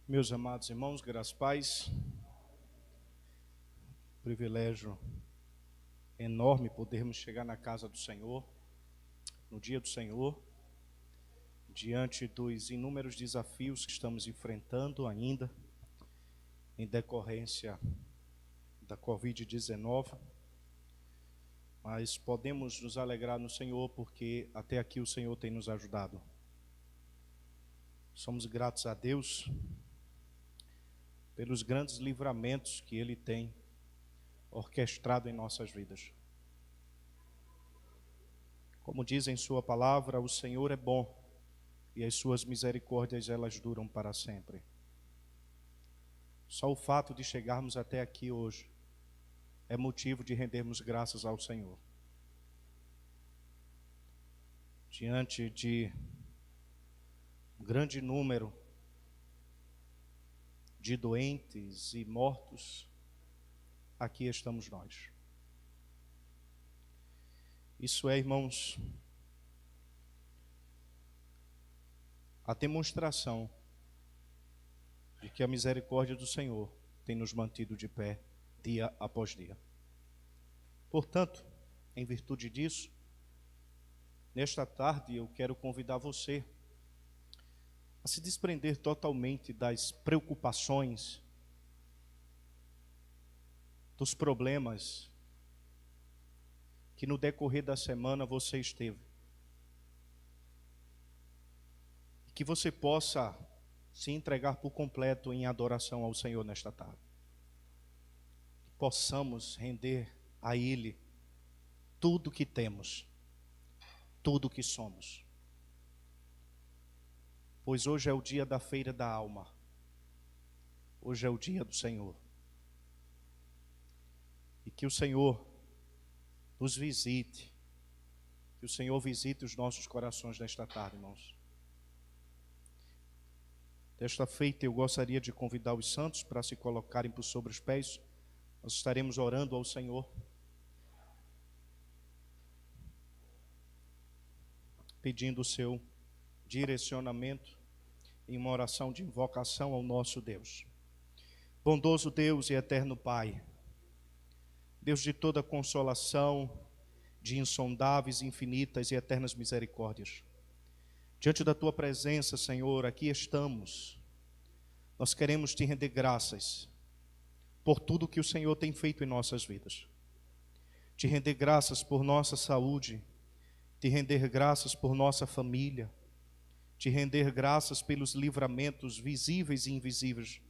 Meus amados irmãos, graças e paz, privilégio enorme podermos chegar na casa do Senhor, no dia do Senhor, diante dos inúmeros desafios que estamos enfrentando ainda, em decorrência da Covid-19, mas podemos nos alegrar no Senhor porque até aqui o Senhor tem nos ajudado. Somos gratos a Deus pelos grandes livramentos que Ele tem orquestrado em nossas vidas. Como diz em sua palavra, o Senhor é bom e as suas misericórdias elas duram para sempre. Só o fato de chegarmos até aqui hoje é motivo de rendermos graças ao Senhor. Diante de um grande número de doentes e mortos, aqui estamos nós. Isso é, irmãos, a demonstração de que a misericórdia do Senhor tem nos mantido de pé dia após dia. Portanto, em virtude disso, nesta tarde eu quero convidar você a se desprender totalmente das preocupações, dos problemas que no decorrer da semana você esteve. E que você possa se entregar por completo em adoração ao Senhor nesta tarde. Que possamos render a Ele tudo que temos, tudo que somos. Pois hoje é o dia da feira da alma. Hoje é o dia do Senhor. E que o Senhor nos visite. Que o Senhor visite os nossos corações nesta tarde, irmãos. Desta feita eu gostaria de convidar os santos para se colocarem por sobre os pés. Nós estaremos orando ao Senhor, pedindo o seu direcionamento em uma oração de invocação ao nosso Deus. Bondoso Deus e eterno Pai, Deus de toda consolação, de insondáveis, infinitas e eternas misericórdias, diante da Tua presença, Senhor, aqui estamos. Nós queremos Te render graças por tudo que o Senhor tem feito em nossas vidas. Te render graças por nossa saúde, Te render graças por nossa família, Te render graças pelos livramentos visíveis e invisíveis.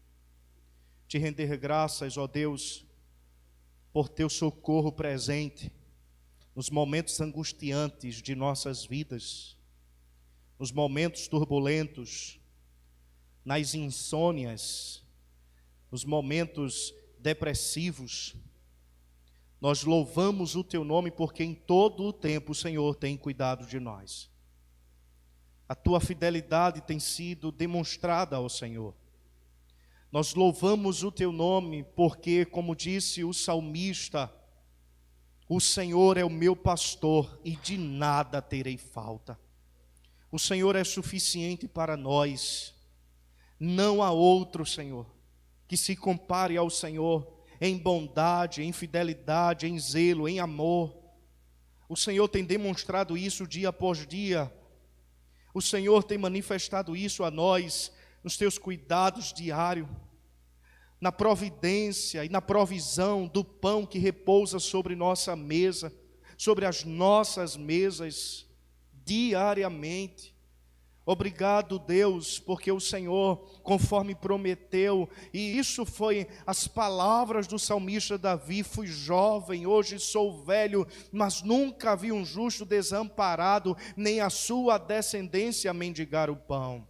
Te render graças, ó Deus, por Teu socorro presente nos momentos angustiantes de nossas vidas, nos momentos turbulentos, nas insônias, nos momentos depressivos. Nós louvamos o Teu nome porque em todo o tempo o Senhor tem cuidado de nós. A Tua fidelidade tem sido demonstrada ao Senhor. Nós louvamos o Teu nome porque, como disse o salmista, o Senhor é o meu pastor e de nada terei falta. O Senhor é suficiente para nós. Não há outro, Senhor, que se compare ao Senhor em bondade, em fidelidade, em zelo, em amor. O Senhor tem demonstrado isso dia após dia. O Senhor tem manifestado isso a nós nos Teus cuidados diários, na providência e na provisão do pão que repousa sobre nossa mesa, sobre as nossas mesas, diariamente. Obrigado, Deus, porque o Senhor, conforme prometeu, e isso foi as palavras do salmista Davi: fui jovem, hoje sou velho, mas nunca vi um justo desamparado, nem a sua descendência mendigar o pão.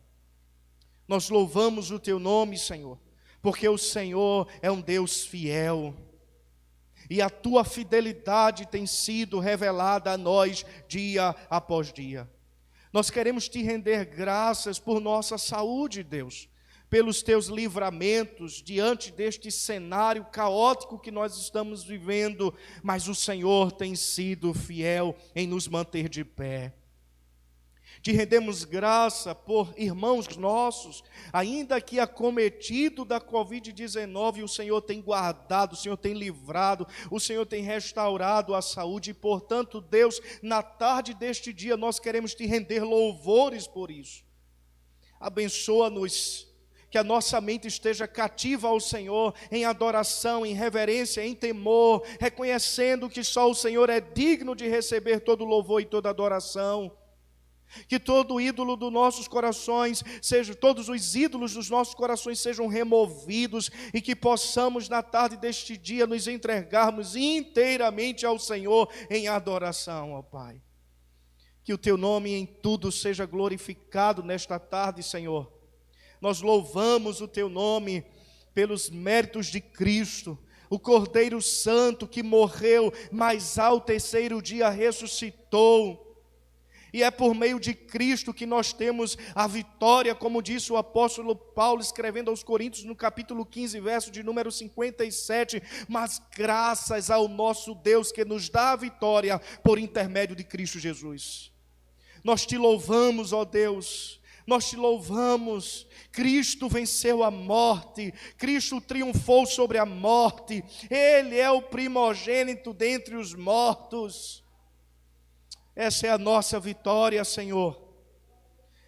Nós louvamos o Teu nome, Senhor, porque o Senhor é um Deus fiel, e a Tua fidelidade tem sido revelada a nós dia após dia. Nós queremos Te render graças por nossa saúde, Deus, pelos Teus livramentos diante deste cenário caótico que nós estamos vivendo, mas o Senhor tem sido fiel em nos manter de pé. Te rendemos graça por irmãos nossos, ainda que acometido da Covid-19, o Senhor tem guardado, o Senhor tem livrado, o Senhor tem restaurado a saúde. E, portanto, Deus, na tarde deste dia, nós queremos te render louvores por isso. Abençoa-nos, que a nossa mente esteja cativa ao Senhor, em adoração, em reverência, em temor, reconhecendo que só o Senhor é digno de receber todo louvor e toda adoração. Que todo ídolo dos nossos corações, todos os ídolos dos nossos corações sejam removidos, e que possamos na tarde deste dia nos entregarmos inteiramente ao Senhor em adoração, ó Pai. Que o Teu nome em tudo seja glorificado nesta tarde, Senhor. Nós louvamos o Teu nome pelos méritos de Cristo, o Cordeiro Santo que morreu, mas ao terceiro dia ressuscitou. E é por meio de Cristo que nós temos a vitória, como disse o apóstolo Paulo, escrevendo aos Coríntios, no capítulo 15, verso de número 57, mas graças ao nosso Deus que nos dá a vitória por intermédio de Cristo Jesus. Nós te louvamos, ó Deus, nós te louvamos. Cristo venceu a morte, Cristo triunfou sobre a morte, Ele é o primogênito dentre os mortos. Essa é a nossa vitória, Senhor,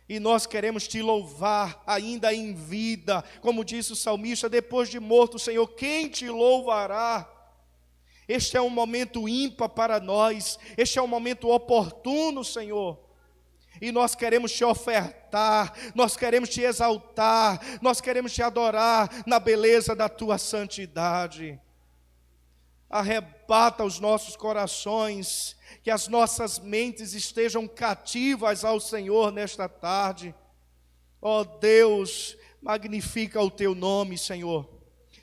e nós queremos te louvar ainda em vida, como disse o salmista, depois de morto, Senhor, quem te louvará? Este é um momento ímpar para nós, este é um momento oportuno, Senhor, e nós queremos te ofertar, nós queremos te exaltar, nós queremos te adorar na beleza da tua santidade. Arrebata os nossos corações, que as nossas mentes estejam cativas ao Senhor nesta tarde. Ó Deus, magnifica o Teu nome, Senhor.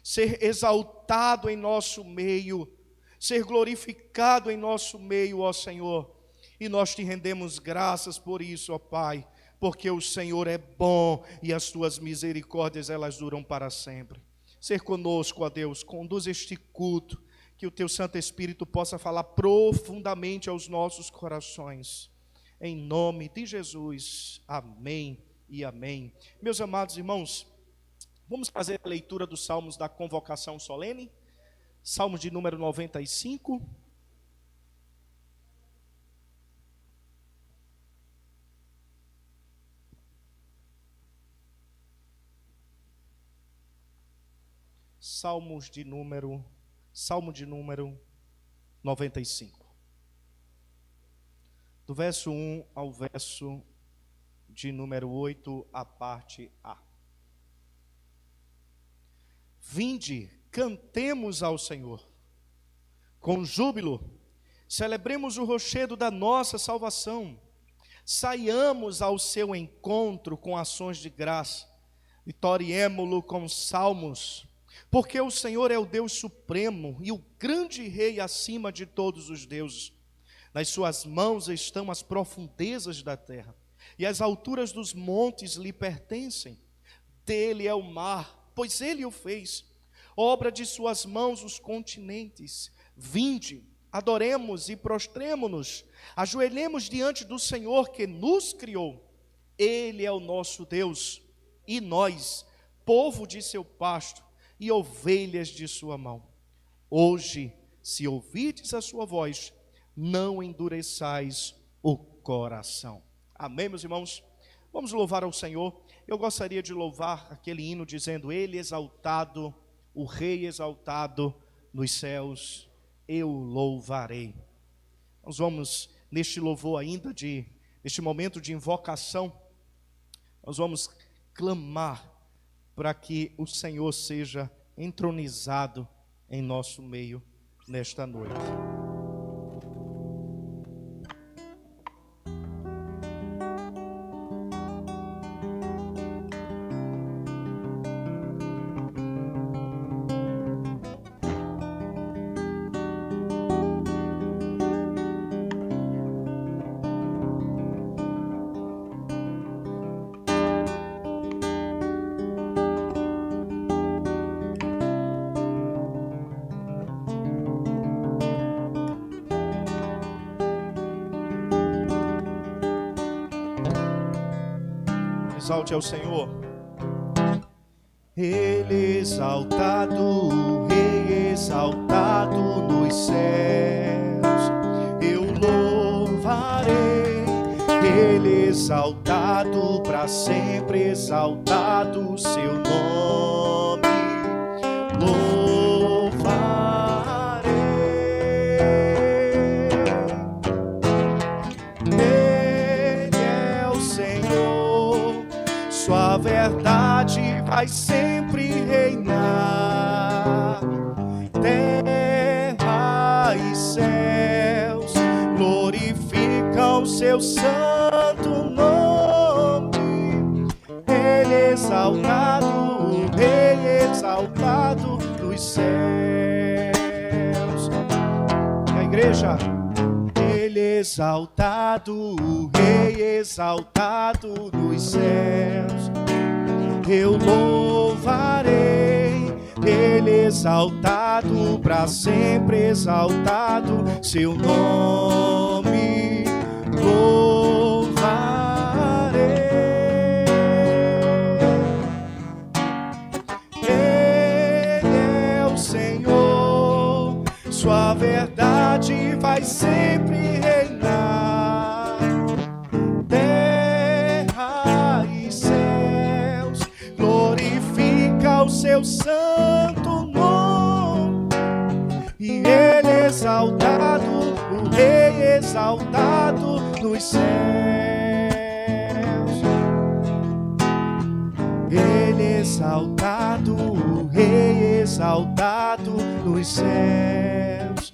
Ser exaltado em nosso meio, ser glorificado em nosso meio, ó Senhor. E nós te rendemos graças por isso, ó Pai, porque o Senhor é bom e as Tuas misericórdias, elas duram para sempre. Ser conosco, ó Deus, conduz este culto, que o Teu Santo Espírito possa falar profundamente aos nossos corações. Em nome de Jesus, amém e amém. Meus amados irmãos, vamos fazer a leitura dos Salmos da convocação solene. Salmos de número 95. Salmo de número 95. Do verso 1 ao verso de número 8, a parte A. Vinde, cantemos ao Senhor, com júbilo, celebremos o rochedo da nossa salvação, saiamos ao seu encontro com ações de graça, vitoriemo-lo com salmos, porque o Senhor é o Deus supremo e o grande Rei acima de todos os deuses. Nas suas mãos estão as profundezas da terra, e as alturas dos montes lhe pertencem. Dele é o mar, pois ele o fez, obra de suas mãos os continentes. Vinde, adoremos e prostremo-nos, ajoelhemos diante do Senhor que nos criou. Ele é o nosso Deus, e nós, povo de seu pasto, e ovelhas de sua mão. Hoje, se ouvirdes a sua voz, não endureçais o coração. Amém, meus irmãos? Vamos louvar ao Senhor. Eu gostaria de louvar aquele hino dizendo: Ele exaltado, o Rei exaltado nos céus, eu louvarei. Nós vamos, neste louvor ainda, neste momento de invocação, nós vamos clamar para que o Senhor seja entronizado em nosso meio nesta noite. Exalte ao Senhor. Ele exaltado, o Rei exaltado nos céus, eu louvarei. Ele exaltado, para sempre exaltado o seu nome, louvarei. Ele é o Senhor, sua verdade vai sempre reinar. Terra e céus glorificam seu santo nome. Ele exaltado, o Rei exaltado dos céus. E a igreja, Ele exaltado, o Rei exaltado dos céus, eu louvarei. Ele exaltado, para sempre exaltado, seu nome louvarei. Ele é o Senhor, sua verdade vai sempre reinar. Terra e céus glorifica o seu santo nome. E Ele exaltado, o Rei exaltado nos céus. Ele exaltado, o Rei exaltado nos céus,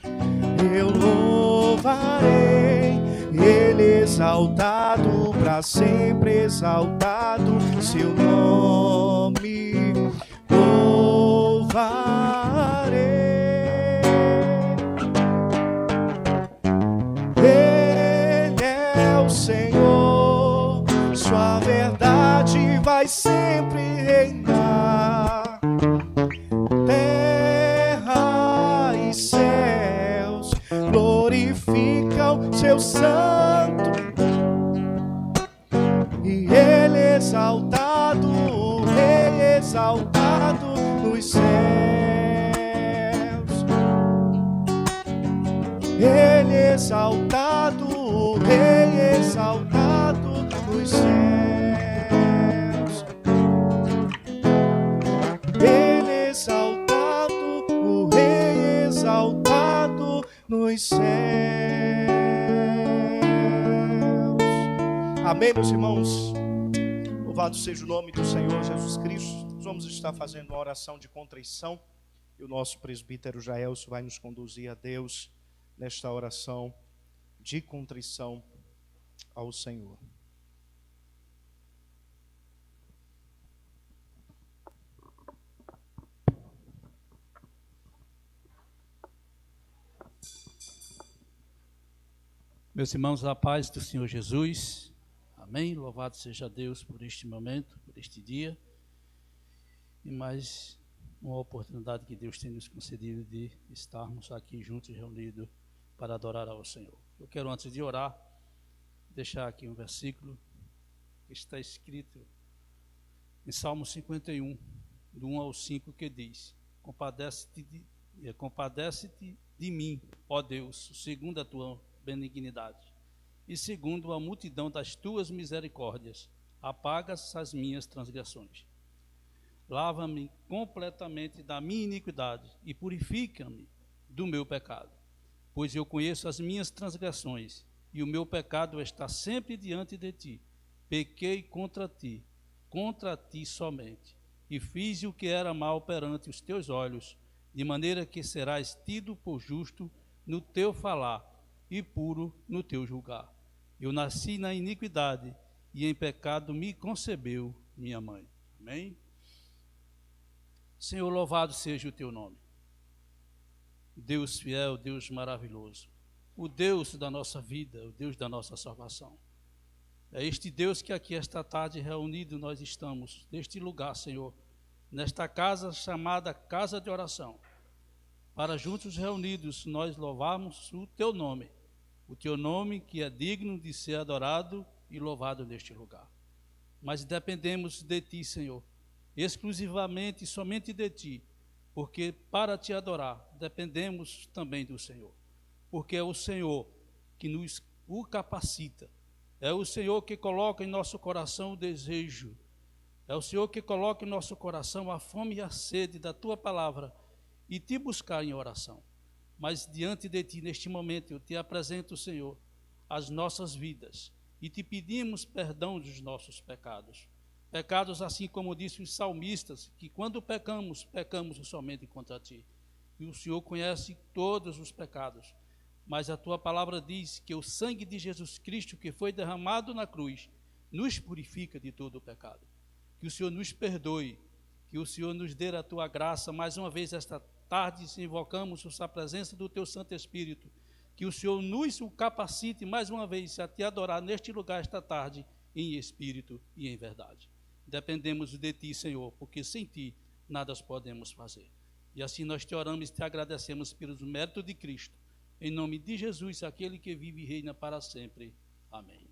eu louvarei. Ele exaltado, para sempre exaltado, seu nome louvarei. Ele é o Senhor, sua verdade vai sempre reinar. Terra e céus glorificam seu santo. E Ele exaltado, o Rei exaltado nos céus. Ele exaltado, o Rei exaltado nos céus. Ele exaltado, o Rei exaltado nos céus. Amém, meus irmãos? Louvado seja o nome do Senhor Jesus Cristo. Nós vamos estar fazendo uma oração de contrição e o nosso presbítero Jaelso vai nos conduzir a Deus nesta oração de contrição ao Senhor. Meus irmãos, a paz do Senhor Jesus. Amém. Louvado seja Deus por este momento, por este dia. E mais uma oportunidade que Deus tem nos concedido de estarmos aqui juntos, reunidos, para adorar ao Senhor. Eu quero, antes de orar, deixar aqui um versículo que está escrito em Salmo 51, do 1 ao 5, que diz: Compadece-te de mim, ó Deus, segundo a tua benignidade, e segundo a multidão das tuas misericórdias, apagas as minhas transgressões. Lava-me completamente da minha iniquidade e purifica-me do meu pecado, pois eu conheço as minhas transgressões e o meu pecado está sempre diante de ti. Pequei contra ti somente, e fiz o que era mal perante os teus olhos, de maneira que serás tido por justo no teu falar e puro no teu julgar. Eu nasci na iniquidade, e em pecado me concebeu minha mãe. Amém? Senhor, louvado seja o teu nome. Deus fiel, Deus maravilhoso, o Deus da nossa vida, o Deus da nossa salvação. É este Deus que aqui esta tarde reunido nós estamos, neste lugar, Senhor, nesta casa chamada Casa de Oração, para juntos reunidos nós louvarmos o teu nome que é digno de ser adorado e louvado neste lugar. mas dependemos de Ti, Senhor, exclusivamente e somente de Ti, porque para Te adorar dependemos também do Senhor, porque é o Senhor que nos capacita, é o Senhor que coloca em nosso coração o desejo, é o Senhor que coloca em nosso coração a fome e a sede da Tua palavra e Te buscar em oração. Mas diante de Ti, neste momento, eu Te apresento, Senhor, as nossas vidas e Te pedimos perdão dos nossos pecados. Pecados assim como disse os salmistas, que quando pecamos, pecamos somente contra Ti. E o Senhor conhece todos os pecados, mas a Tua palavra diz que o sangue de Jesus Cristo que foi derramado na cruz nos purifica de todo o pecado. Que o Senhor nos perdoe, que o Senhor nos dê a Tua graça. Mais uma vez esta tarde invocamos a presença do Teu Santo Espírito, que o Senhor nos capacite mais uma vez a Te adorar neste lugar esta tarde, em espírito e em verdade. Dependemos de Ti, Senhor, porque sem Ti nada podemos fazer. E assim nós Te oramos e Te agradecemos pelos méritos de Cristo. Em nome de Jesus, aquele que vive e reina para sempre. Amém.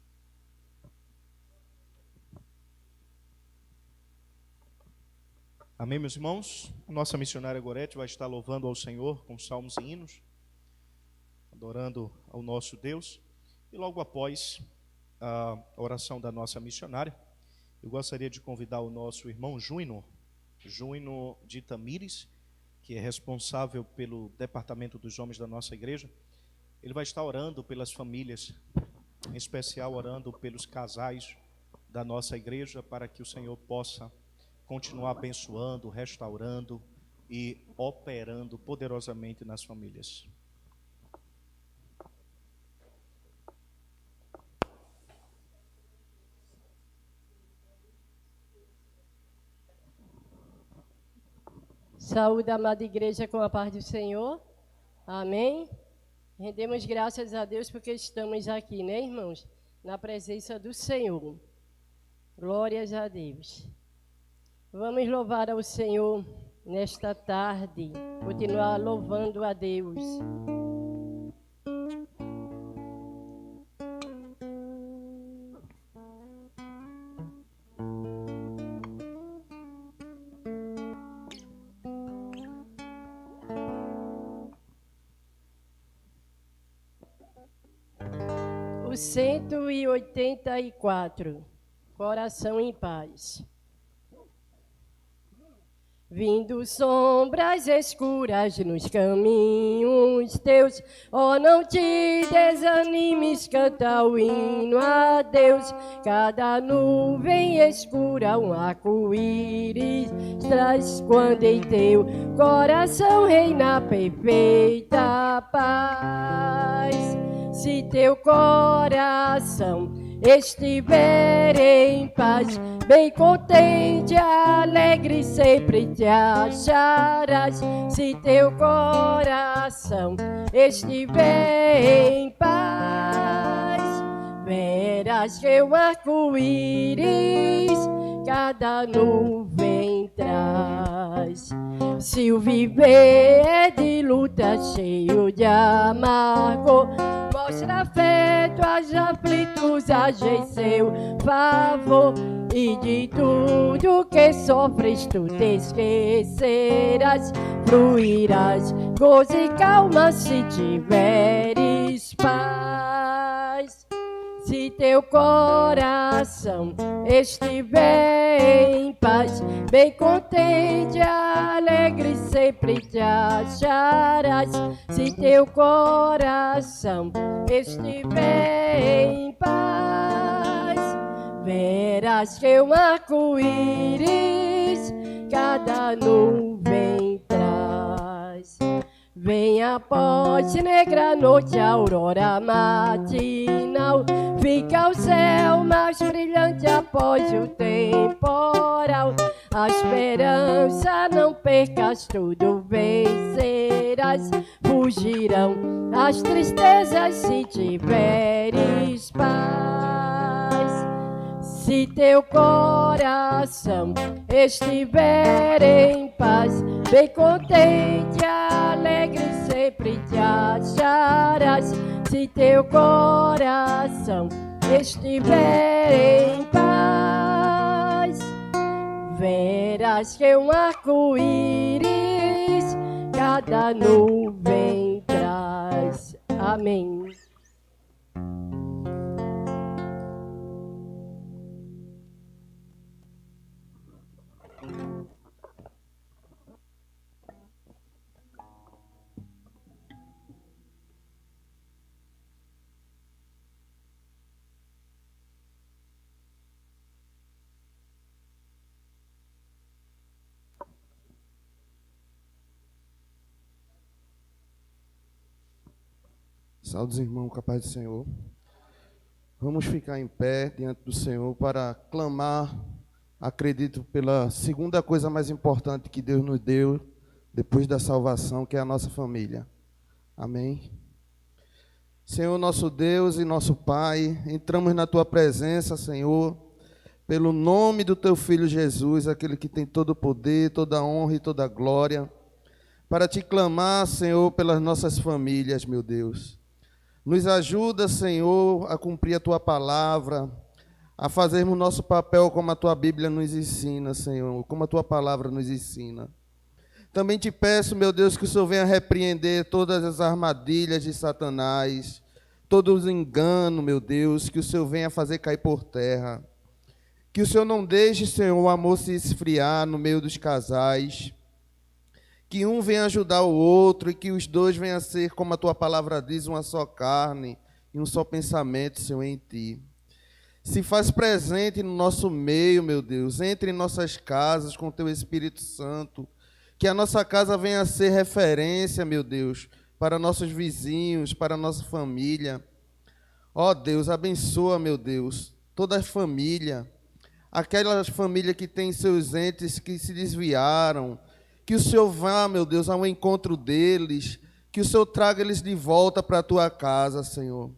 Amém, meus irmãos? Nossa missionária Gorete vai estar louvando ao Senhor com salmos e hinos, adorando ao nosso Deus. E logo após a oração da nossa missionária, eu gostaria de convidar o nosso irmão Júnior de Tamires, que é responsável pelo departamento dos homens da nossa igreja. Ele vai estar orando pelas famílias, em especial orando pelos casais da nossa igreja, para que o Senhor possa continuar abençoando, restaurando e operando poderosamente nas famílias. Saúde, amada igreja, com a paz do Senhor. Amém. Rendemos graças a Deus porque estamos aqui, né, irmãos? Na presença do Senhor. Glórias a Deus. Vamos louvar ao Senhor nesta tarde. Continuar louvando a Deus. O 184, Coração em Paz. Vindo sombras escuras nos caminhos teus, oh, não te desanimes, canta o hino a Deus. Cada nuvem escura um arco-íris traz quando em teu coração reina perfeita paz. Se teu coração estiver em paz, bem contente, alegre, sempre te acharás. Se teu coração estiver em paz, verás que o arco-íris cada nuvem traz. Se o viver é de luta, cheio de amargor, mostra afeto aos aflitos, age em seu favor. E de tudo que sofres tu te esquecerás, fluirás gozo e calma se tiveres paz. Se teu coração estiver em paz, bem contente, alegre, sempre te acharás. Se teu coração estiver em paz, verás que um arco-íris cada nuvem traz. Vem após negra noite, a aurora matinal, fica o céu mais brilhante após o temporal. A esperança não percas, tudo vencerás. Fugirão as tristezas se tiveres paz. Se teu coração estiver em paz, bem contente, alegre, sempre te acharás. Se teu coração estiver em paz, verás que um arco-íris cada nuvem traz. Amém. Saudos, irmãos, com a paz do Senhor. Vamos ficar em pé diante do Senhor para clamar, acredito, pela segunda coisa mais importante que Deus nos deu depois da salvação, que é a nossa família. Amém? Senhor, nosso Deus e nosso Pai, entramos na Tua presença, Senhor, pelo nome do Teu Filho Jesus, aquele que tem todo o poder, toda a honra e toda a glória, para Te clamar, Senhor, pelas nossas famílias, meu Deus. Nos ajuda, Senhor, a cumprir a Tua palavra, a fazermos nosso papel como a Tua Bíblia nos ensina, Senhor, como a Tua palavra nos ensina. Também Te peço, meu Deus, que o Senhor venha repreender todas as armadilhas de Satanás, todos os enganos, meu Deus, que o Senhor venha fazer cair por terra. Que o Senhor não deixe, Senhor, o amor se esfriar no meio dos casais, que um venha ajudar o outro e que os dois venham a ser, como a Tua palavra diz, uma só carne e um só pensamento, Senhor, em Ti. Se faz presente no nosso meio, meu Deus, entre em nossas casas com o Teu Espírito Santo, que a nossa casa venha a ser referência, meu Deus, para nossos vizinhos, para a nossa família. Ó Deus, abençoa, meu Deus, toda a família, aquela família que tem seus entes que se desviaram, que o Senhor vá, meu Deus, ao encontro deles, que o Senhor traga eles de volta para a Tua casa, Senhor.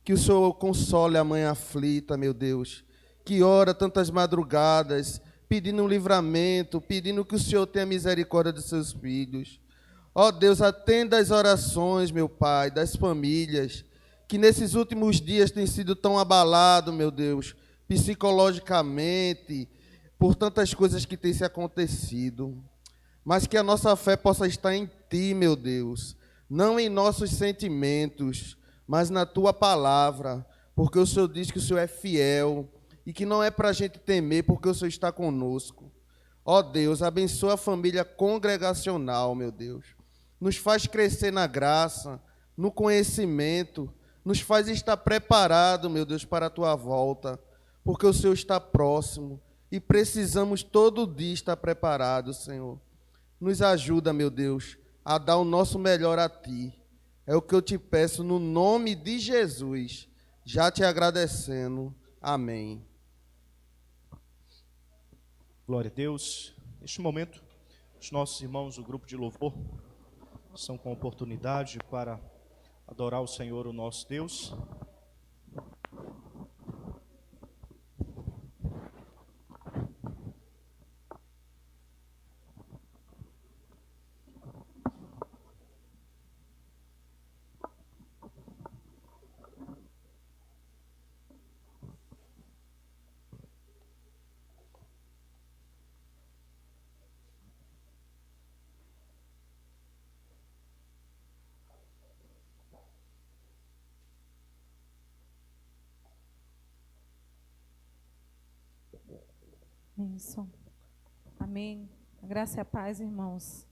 Que o Senhor console a mãe aflita, meu Deus, que ora tantas madrugadas, pedindo um livramento, pedindo que o Senhor tenha misericórdia de seus filhos. Ó Deus, atenda as orações, meu Pai, das famílias, que nesses últimos dias têm sido tão abalados, meu Deus, psicologicamente, por tantas coisas que têm se acontecido. Mas que a nossa fé possa estar em Ti, meu Deus, não em nossos sentimentos, mas na Tua palavra, porque o Senhor diz que o Senhor é fiel e que não é para a gente temer, porque o Senhor está conosco. Ó Deus, abençoa a família congregacional, meu Deus. Nos faz crescer na graça, no conhecimento, nos faz estar preparado, meu Deus, para a Tua volta, porque o Senhor está próximo e precisamos todo dia estar preparados, Senhor. Nos ajuda, meu Deus, a dar o nosso melhor a Ti. É o que eu Te peço no nome de Jesus, já Te agradecendo. Amém. Glória a Deus. Neste momento, os nossos irmãos do grupo de louvor são com oportunidade para adorar o Senhor, o nosso Deus. Isso. Amém. A graça e a paz, irmãos.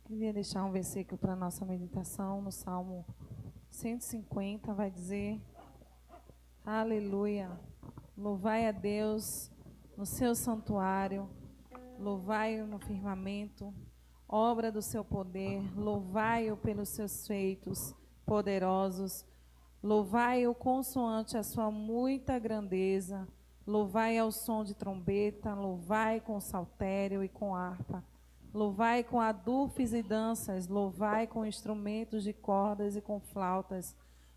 Queria deixar um versículo para a nossa meditação no Salmo 150, vai dizer: Aleluia. Louvai a Deus no seu santuário, louvai-o no firmamento, obra do seu poder, louvai-o pelos seus feitos poderosos, louvai-o consoante a sua muita grandeza, louvai ao som de trombeta, louvai com saltério e com harpa, louvai com adufes e danças, louvai com instrumentos de cordas e com flautas,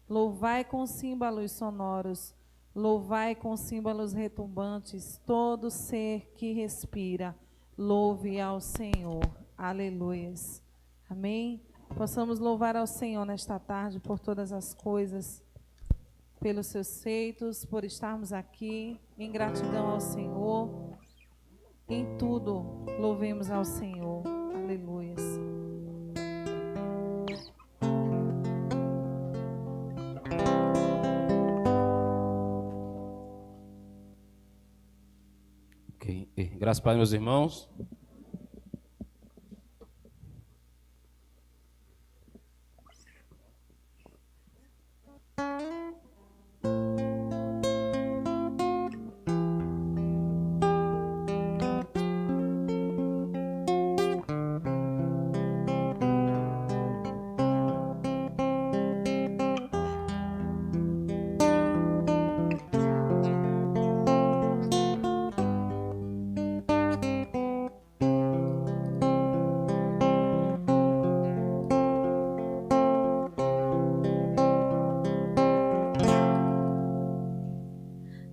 louvai com símbolos sonoros, louvai com símbolos retumbantes, todo ser que respira, louve ao Senhor. Aleluias. Amém? Possamos louvar ao Senhor nesta tarde por todas as coisas, pelos seus feitos, por estarmos aqui, em gratidão ao Senhor, Em tudo, louvemos ao Senhor. Aleluias. Ok. Graças a Deus, meus irmãos.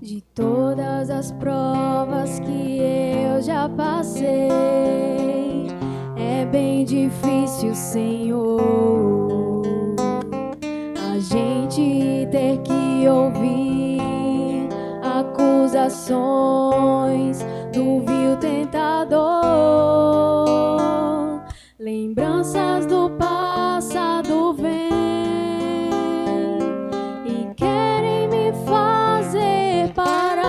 De todas as provas que eu já passei, é bem difícil, Senhor, a gente ter que ouvir acusações do vil tentador. Lembranças do passado vêm e querem me fazer parar,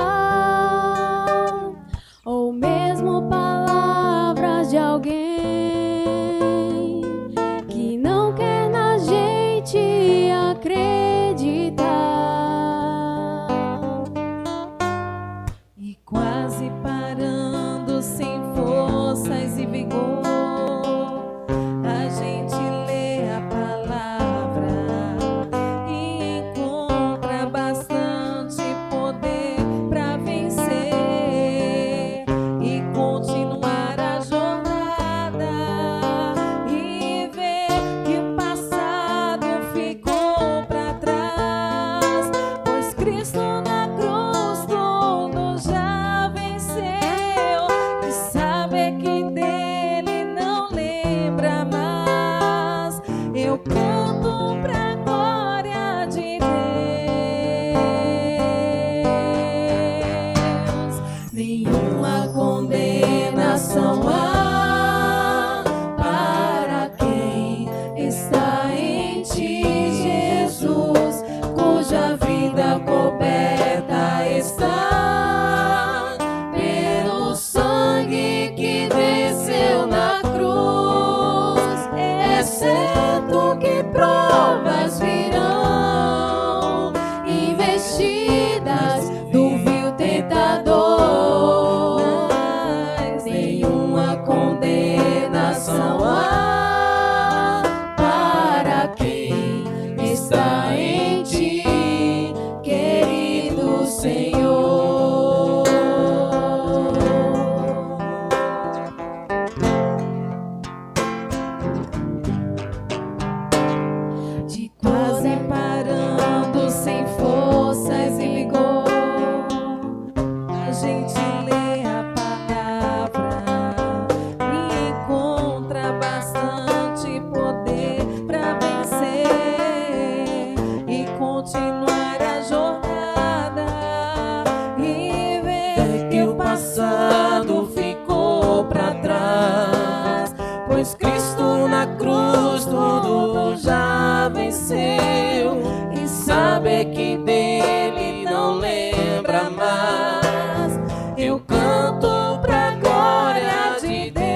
ou mesmo palavras de alguém que não quer na gente acreditar. E quase parando, sem forças e vigor, a gente lê a palavra e encontra bastante poder para vencer e continuar a jornada e ver que o passado ficou para trás, pois Cristo na cruz tudo já venceu, e saber que dele não lembra mais. Eu canto pra glória de Deus. Nenhuma condenação há para quem está em ti, Jesus, cuja vida coberta está pelo sangue que desceu na cruz. É certo que provas virão, investidas do vil tentador, mas nenhuma condenação há para quem está em ti, querido Senhor. De quase parando, sem forças e vigor, a gente lê a palavra e encontra bastante poder para vencer e continuar a jornada e ver que o passado ficou para trás, pois Cristo na cruz tudo já venceu, e saber que dele não lembra mais. Eu canto pra glória de Deus.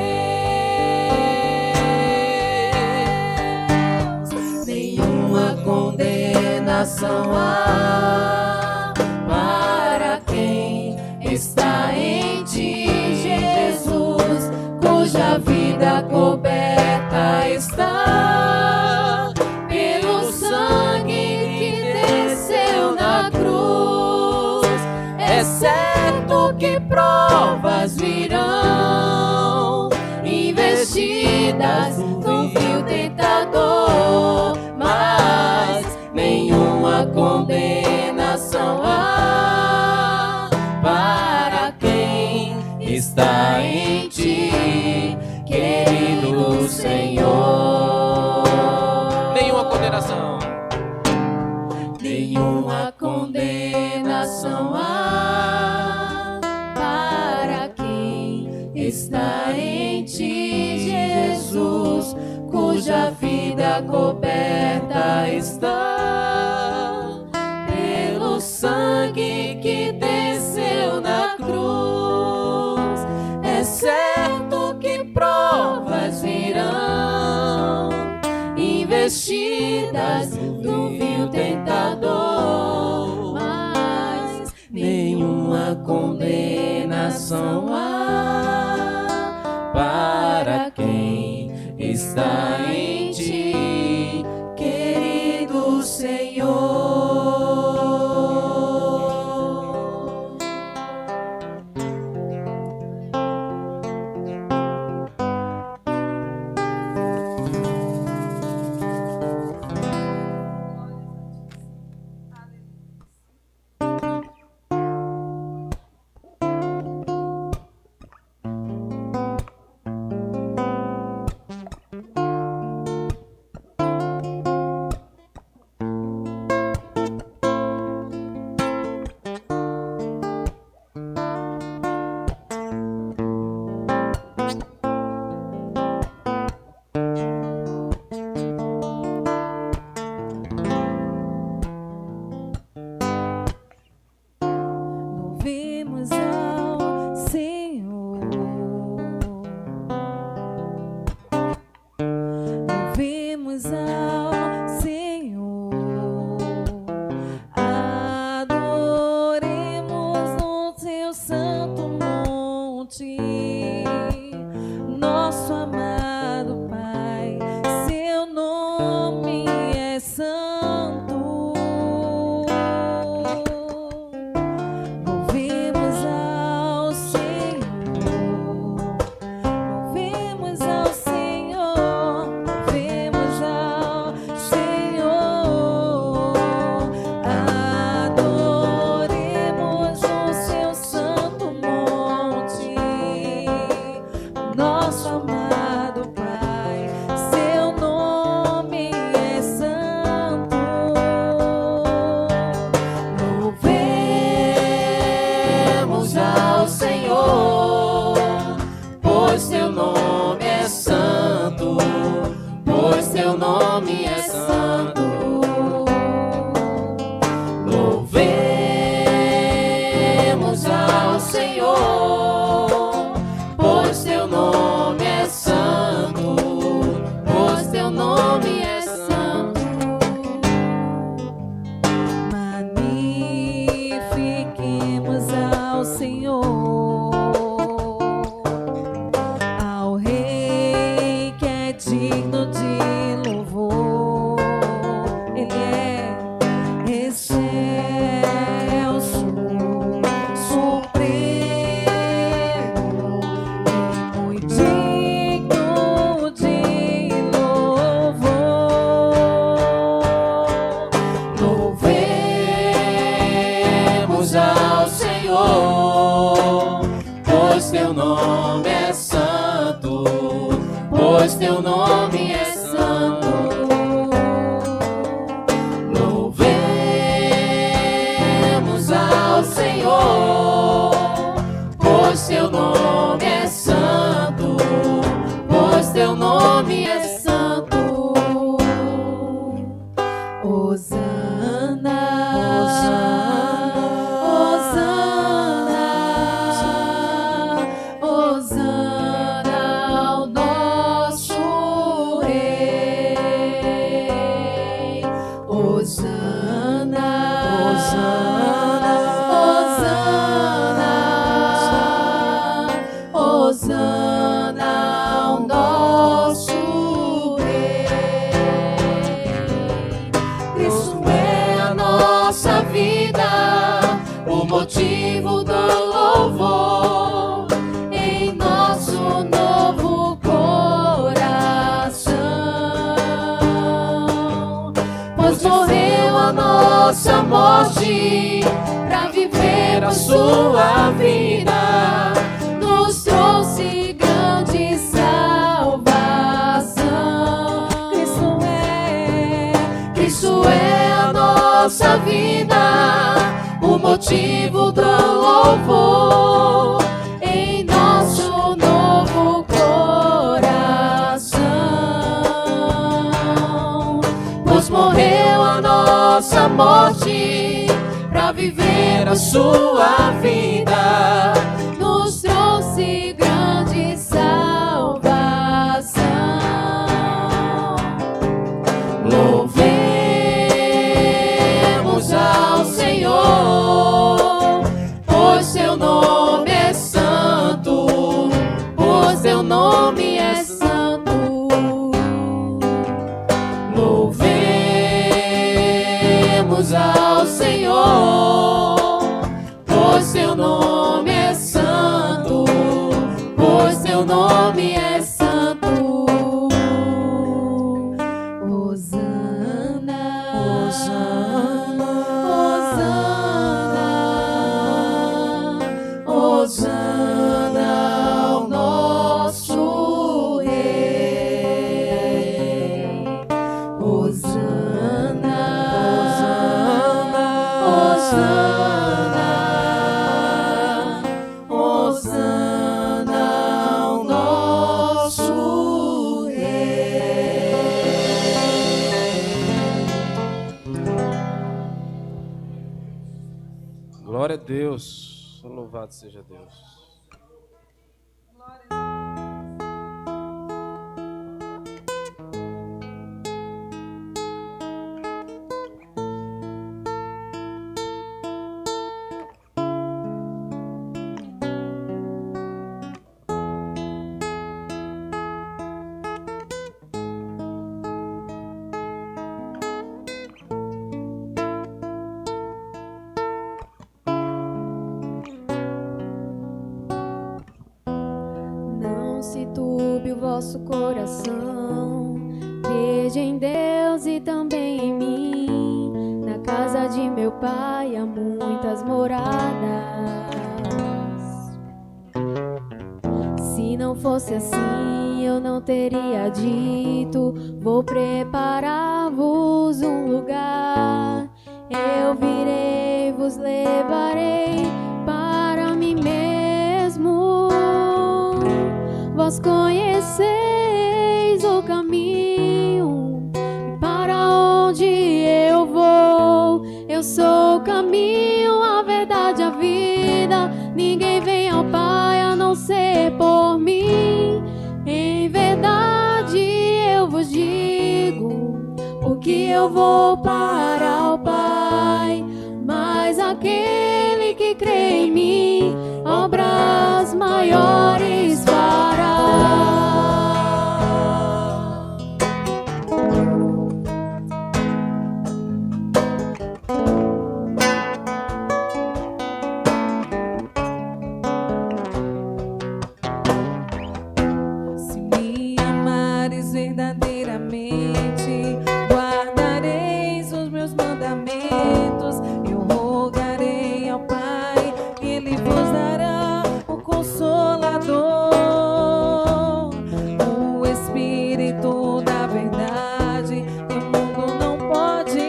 Nenhuma condenação há para quem está em ti, Jesus, cuja vida coberta está pelo sangue que desceu na cruz. É certo que provas virão, investidas no vil tentador, mas nenhuma condenação há para quem está em ti, querido Senhor. Nenhuma condenação. Nenhuma condenação há para quem cuja vida coberta está pelo sangue que desceu na cruz. É certo que provas virão, investidas do vil tentador, mas nenhuma condenação há para quem está em ti, querido Senhor. Louvemos ao Senhor, louvemos ao Senhor, adoremos no seu santo monte, nosso amado Pai, seu nome é santo. Louvemos ao Senhor, louvemos ao Senhor, louvemos ao Senhor, adoremos no seu santo monte, nosso amado Pai, seu nome é santo. Louvemos ao Senhor, pois teu nome é santo, pois teu nome é santo. Louvemos ao Senhor, pois teu nome é santo, pois teu nome é santo. Magnifiquemos ao Senhor, ao Rei que é digno de louvor. Ele é excelso, supremo e muito digno de louvor. Louvemos ao Senhor, pois teu nome é santo, pois teu nome é santo. Louvemos ao Senhor, pois teu nome é santo, pois teu nome é santo. Hosana, Hosana, Hosana ao nosso Rei. Hosana, Hosana, Hosana ao nosso Rei. Cristo é a nossa vida, o motivo do louvor em nosso novo coração. Pois morreu a nossa morte pra viver a sua vida, nos trouxe grande salvação. Cristo é a nossa vida, o motivo do louvor em nosso novo coração. morte pra viver a sua vida. Nos trouxe grande salvação. Louvemos ao Senhor, pois seu nome é santo, pois seu nome é santo. Louvemos ao Senhor, pois seu nome é santo, pois seu nome é santo. Hosana, Hosana, Hosana ao nosso Rei. Hosana, Hosana, Hosana ao nosso Rei. Glória a Deus. Louvado seja Deus. não se turbe o vosso coração. Crede em Deus e também em mim. Na casa de meu pai há muitas moradas. Se não fosse assim, eu não teria dito: vou preparar-vos um lugar. Eu virei, vos levarei para mim mesmo. Vós conheceis o caminho, e para onde eu vou. Eu sou o caminho, a verdade, a vida. Ninguém vem ao Pai a não ser por mim. Em verdade eu vos digo, porque eu vou para o Pai. Mas aquele que crê em mim, obras maiores fará. Se me amares verdadeiramente, guardareis os meus mandamentos. Eu rogarei ao Pai e Ele vos dará o Consolador, o Espírito da verdade, que o mundo não pode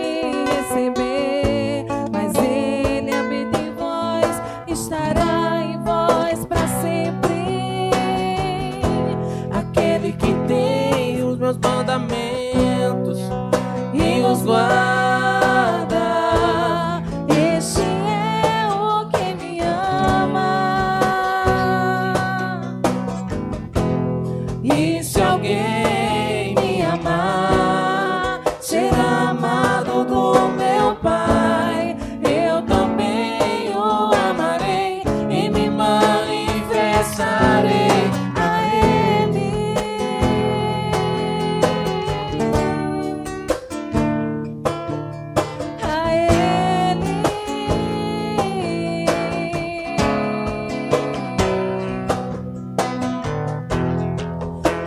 receber, mas Ele habita em vós, estará em vós para sempre. Aquele que tem os meus mandamentos e os guarda, Este é o que me ama. e se alguém me amar, será amado do meu Pai. Eu também o amarei e me manifestarei a Ele. A Ele.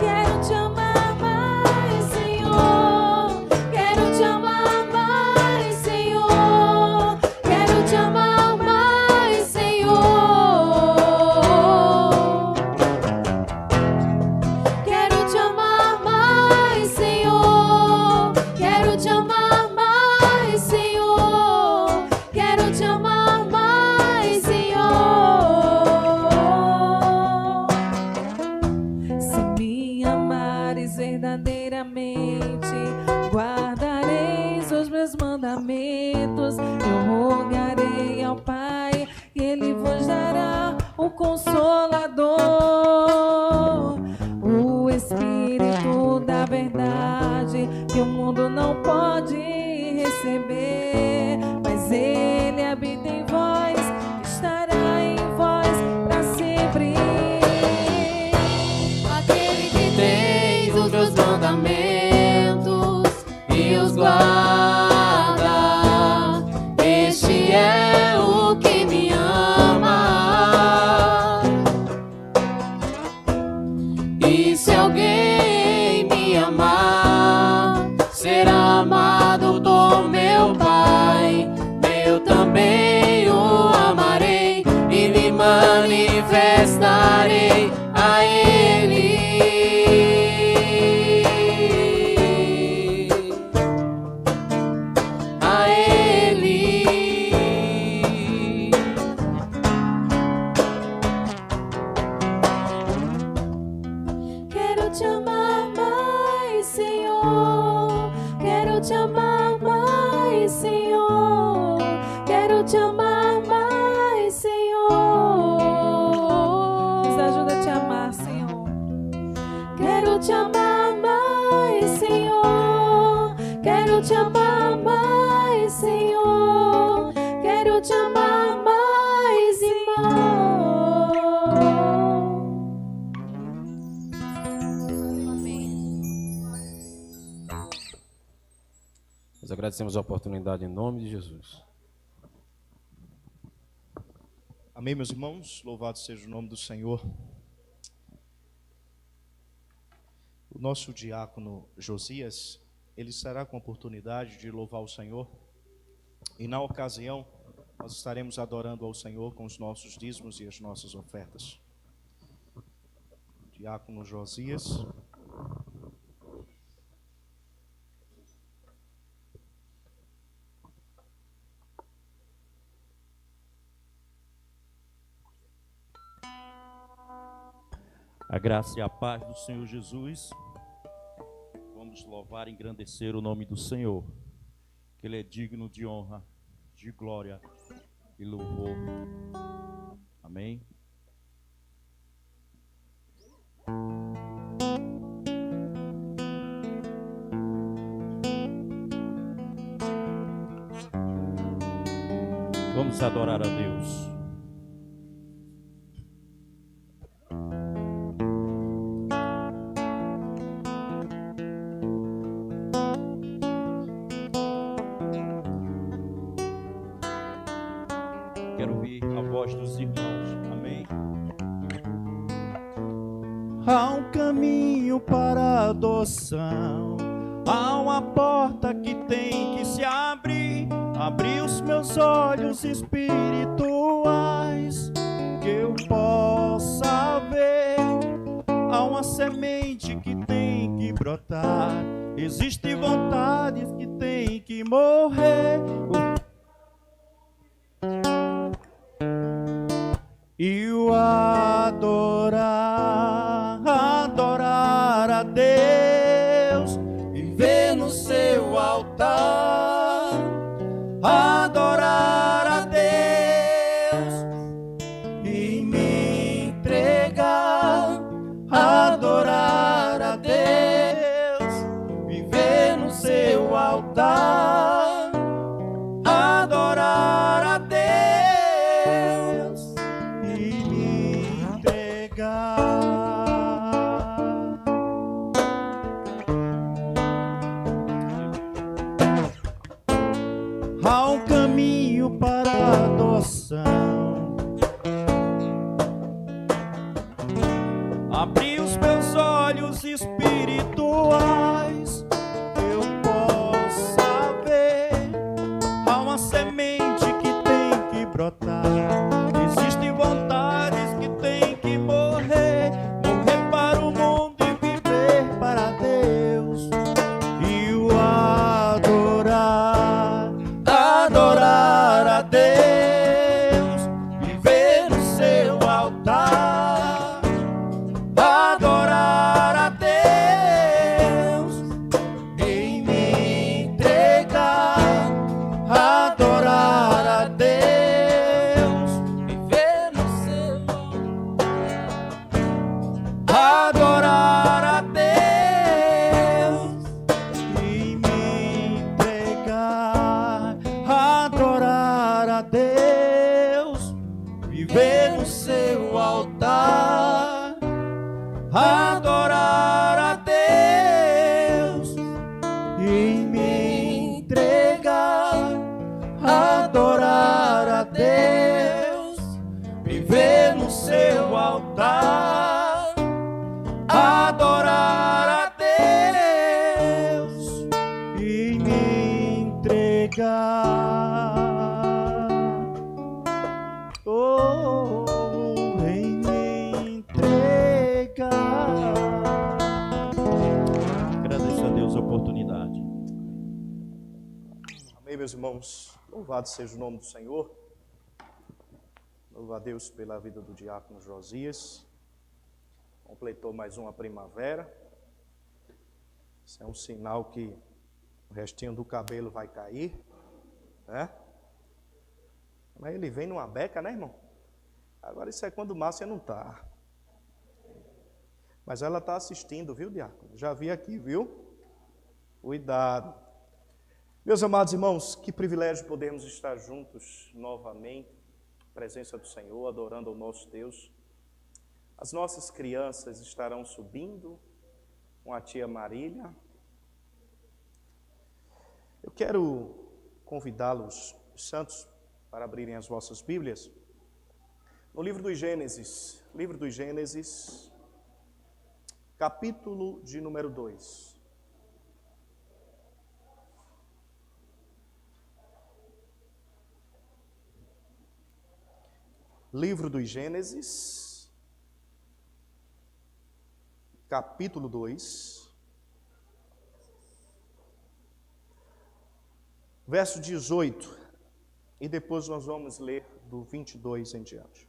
Quero te amar mais, Senhor. Quero te amar mais, Senhor. Quero te amar mais, Senhor. Quero te amar mais, Senhor. Quero te amar mais, Senhor. Quero te amar mais, Senhor. Se me amares verdadeiramente, guardareis os meus meus mandamentos. Eu rogarei ao Pai e Ele vos dará o Consolador, o Espírito da verdade, que o mundo não pode receber, mas Ele habita em vós, estará em vós para sempre. Aquele que tem os meus mandamentos e os guarda, este é o que me ama. E se alguém me amar, será amado do meu Pai. Eu também o amarei e me manifestarei a Ele. A Ele. Quero te amar mais, Senhor. Quero te amar mais, Senhor. Quero te amar mais, Senhor. Nos ajuda a te amar, Senhor. Quero te amar mais, Senhor. Quero te amar mais, Senhor. Quero te amar mais, Senhor. Nós agradecemos a oportunidade em nome de Jesus. Amém, meus irmãos? Louvado seja o nome do Senhor. O nosso diácono Josias, ele estará com a oportunidade de louvar o Senhor. E na ocasião, nós estaremos adorando ao Senhor com os nossos dízimos e as nossas ofertas. Diácono Josias. A graça e a paz do Senhor Jesus. Vamos louvar e engrandecer o nome do Senhor, que Ele é digno de honra, de glória e louvor. Amém. Vamos adorar a Deus. Quero ouvir a voz dos irmãos. Amém. Há um caminho para a adoção, há uma porta que tem que se abrir. Abrir os meus olhos espirituais, que eu possa ver. Há uma semente que tem que brotar, existem vontades que tem que morrer. E o adorar, adorar a Deus, viver no seu altar, adorar a Deus e me entregar, adorar a Deus, viver no seu altar, adorar a Deus e me entregar. Há um caminho para a adoção, abrir os meus olhos espirituais, eu possa ver. Há uma semente que tem que brotar, existem vontades que tem que morrer. Morrer para o mundo e viver para Deus. E o adorar, adorar a Deus, viver no seu altar, adorar a Deus meus irmãos, louvado seja o nome do Senhor. Louvo a Deus pela vida do diácono Josias. Completou mais uma primavera. Isso é um sinal que o restinho do cabelo vai cair, né? Mas ele vem numa beca, né, irmão? Agora isso é quando Márcia não está. Mas ela está assistindo, viu, diácono? Já vi aqui, viu? Cuidado. Meus amados irmãos, que privilégio podermos estar juntos novamente, na presença do Senhor, adorando ao nosso Deus. As nossas crianças estarão subindo com a tia Marília. Eu quero convidá-los, os santos, para abrirem as vossas Bíblias. No livro dos Gênesis, capítulo de número 2. Livro dos Gênesis, capítulo 2, verso 18, e depois nós vamos ler do 22 em diante.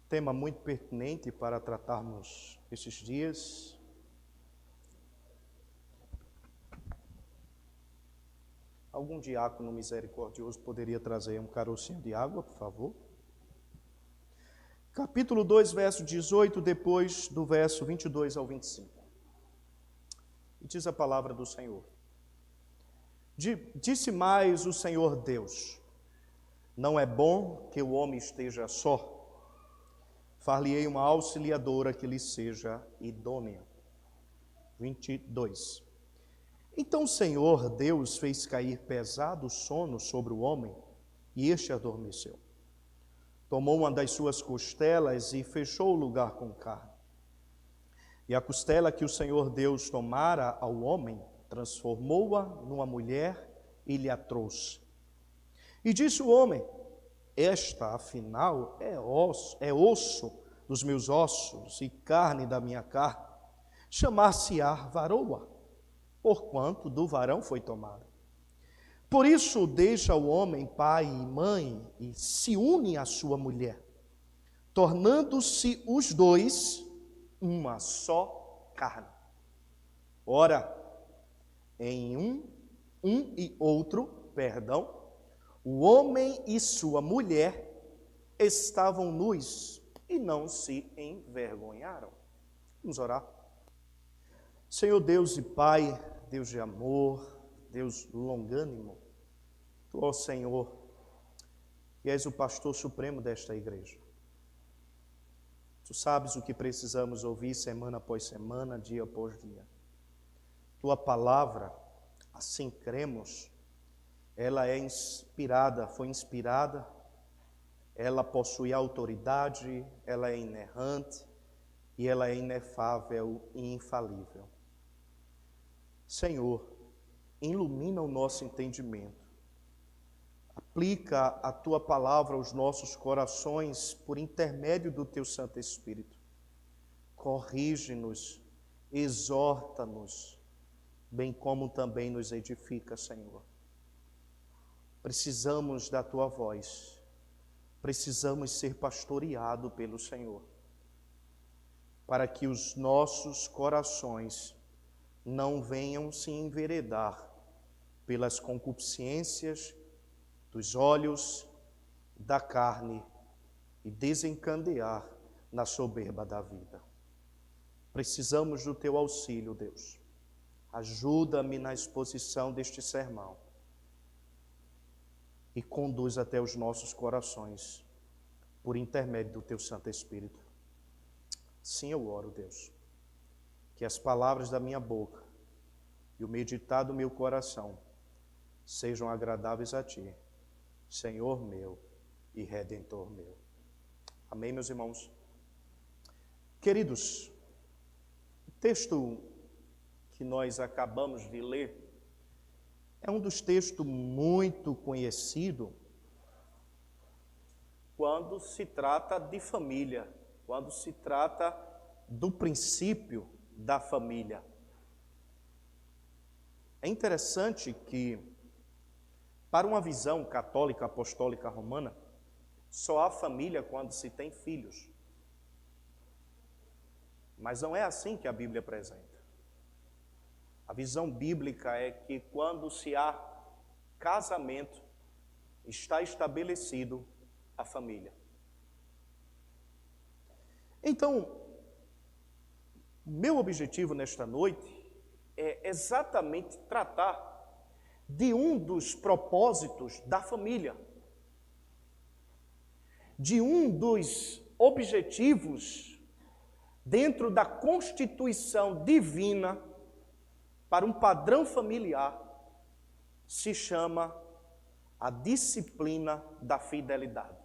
Tema muito pertinente para tratarmos esses dias. Algum diácono misericordioso poderia trazer um carocinho de água, por favor? Capítulo 2, verso 18, depois do verso 22 ao 25. E diz a palavra do Senhor. Disse mais o Senhor Deus: não é bom que o homem esteja só. Far-lhe-ei uma auxiliadora que lhe seja idônea. 22. Então o Senhor Deus fez cair pesado sono sobre o homem, e este adormeceu. Tomou uma das suas costelas e fechou o lugar com carne. E a costela que o Senhor Deus tomara ao homem, transformou-a numa mulher e lhe a trouxe. E disse o homem: esta, afinal, é osso dos meus ossos e carne da minha carne. Chamar-se-á varoa, porquanto do varão foi tomada. Por isso deixa o homem pai e mãe e se une à sua mulher, tornando-se os dois uma só carne. Ora, em um e outro, o homem e sua mulher estavam nus e não se envergonharam. Vamos orar. Senhor Deus e Pai, Deus de amor, Deus longânimo, Tu, ó Senhor, que és o pastor supremo desta igreja. Tu sabes o que precisamos ouvir semana após semana, dia após dia. Tua palavra, assim cremos, ela é inspirada, foi inspirada, ela possui autoridade, ela é inerrante e ela é inefável e infalível. Senhor, ilumina o nosso entendimento. Aplica a Tua palavra aos nossos corações por intermédio do Teu Santo Espírito. Corrige-nos, exorta-nos, bem como também nos edifica, Senhor. Precisamos da Tua voz, precisamos ser pastoreados pelo Senhor, para que os nossos corações não venham se enveredar pelas concupiscências dos olhos, da carne e desencandear na soberba da vida. Precisamos do Teu auxílio, Deus. Ajuda-me na exposição deste sermão e conduz até os nossos corações por intermédio do Teu Santo Espírito. Sim, eu oro, Deus, que as palavras da minha boca e o meditar do meu coração sejam agradáveis a Ti, Senhor meu e Redentor meu. Amém, meus irmãos? Queridos, o texto que nós acabamos de ler é um dos textos muito conhecido quando se trata de família, quando se trata do princípio da família. É interessante que, para uma visão católica apostólica romana, só há família quando se tem filhos. Mas não é assim que a Bíblia apresenta. A visão bíblica é que quando se há casamento, está estabelecido a família. Então, meu objetivo nesta noite é exatamente tratar de um dos propósitos da família, de um dos objetivos dentro da constituição divina para um padrão familiar, se chama a disciplina da fidelidade.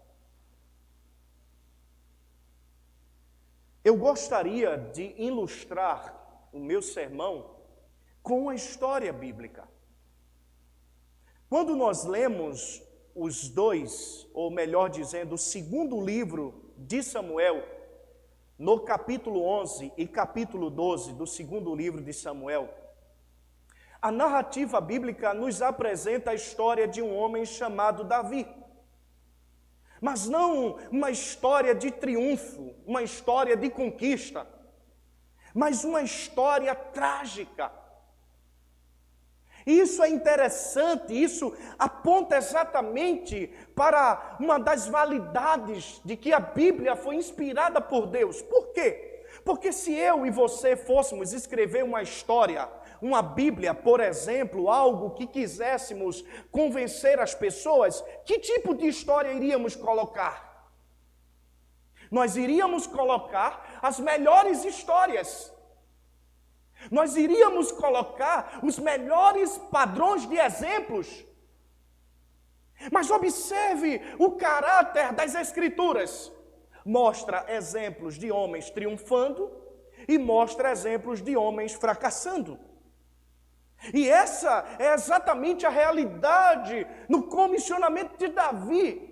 Eu gostaria de ilustrar o meu sermão com a história bíblica. Quando nós lemos os dois, ou melhor dizendo, o segundo livro de Samuel, no capítulo 11 e capítulo 12 do segundo livro de Samuel, a narrativa bíblica nos apresenta a história de um homem chamado Davi. Mas não uma história de triunfo, uma história de conquista, mas uma história trágica. Isso é interessante, isso aponta exatamente para uma das validades de que a Bíblia foi inspirada por Deus. Por quê? Porque se eu e você fôssemos escrever uma história, uma Bíblia, por exemplo, algo que quiséssemos convencer as pessoas, que tipo de história iríamos colocar? Nós iríamos colocar as melhores histórias. Nós iríamos colocar os melhores padrões de exemplos. Mas observe o caráter das Escrituras. Mostra exemplos de homens triunfando e mostra exemplos de homens fracassando. E essa é exatamente a realidade no comissionamento de Davi.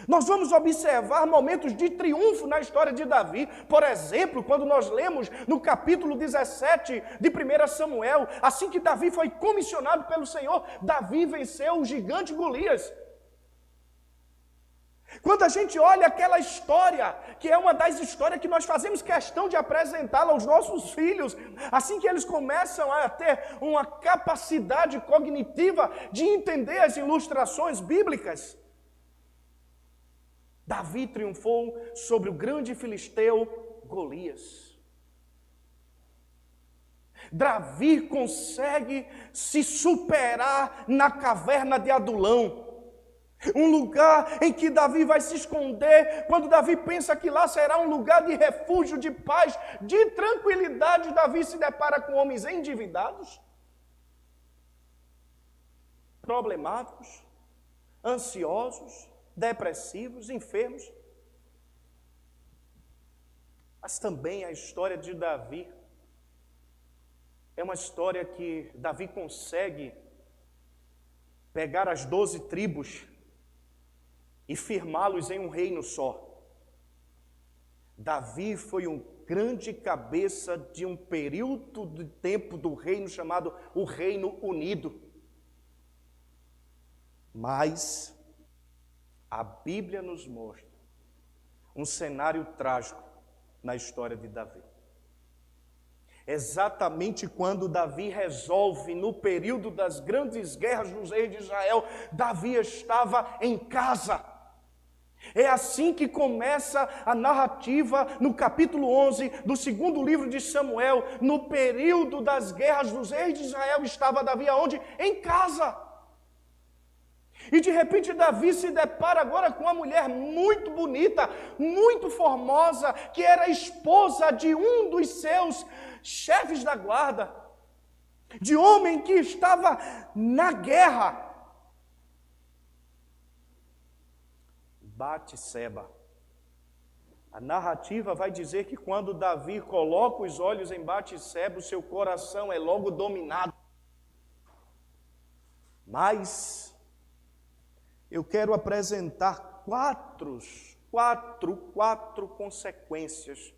Nós vamos observar momentos de triunfo na história de Davi. Por exemplo, quando nós lemos no capítulo 17 de 1 Samuel, assim que Davi foi comissionado pelo Senhor, Davi venceu o gigante Golias. Quando a gente olha aquela história, que é uma das histórias que nós fazemos questão de apresentá-la aos nossos filhos, assim que eles começam a ter uma capacidade cognitiva de entender as ilustrações bíblicas, Davi triunfou sobre o grande filisteu Golias. Davi consegue se superar na caverna de Adulão, um lugar em que Davi vai se esconder. Quando Davi pensa que lá será um lugar de refúgio, de paz, de tranquilidade, Davi se depara com homens endividados, problemáticos, ansiosos, depressivos, enfermos. Mas também a história de Davi é uma história que Davi consegue pegar as 12 tribos e firmá-los em um reino só. Davi foi um grande cabeça de um período de tempo do reino chamado o Reino Unido. Mas a Bíblia nos mostra um cenário trágico na história de Davi. Exatamente quando Davi resolve, no período das grandes guerras dos reis de Israel, Davi estava em casa. É assim que começa a narrativa no capítulo 11 do segundo livro de Samuel. No período das guerras dos reis de Israel, estava Davi aonde? Em casa. E de repente Davi se depara agora com uma mulher muito bonita, muito formosa, que era esposa de um dos seus chefes da guarda, de homem que estava na guerra. Batseba. A narrativa vai dizer que quando Davi coloca os olhos em Batseba, o seu coração é logo dominado. Mas eu quero apresentar quatro consequências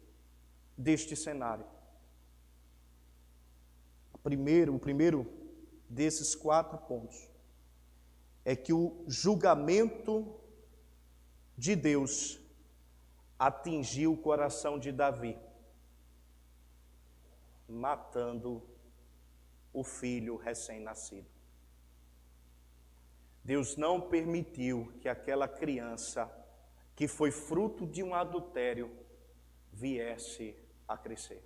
deste cenário. O primeiro desses 4 pontos é que o julgamento de Deus atingiu o coração de Davi, matando o filho recém-nascido. Deus não permitiu que aquela criança, que foi fruto de um adultério, viesse a crescer.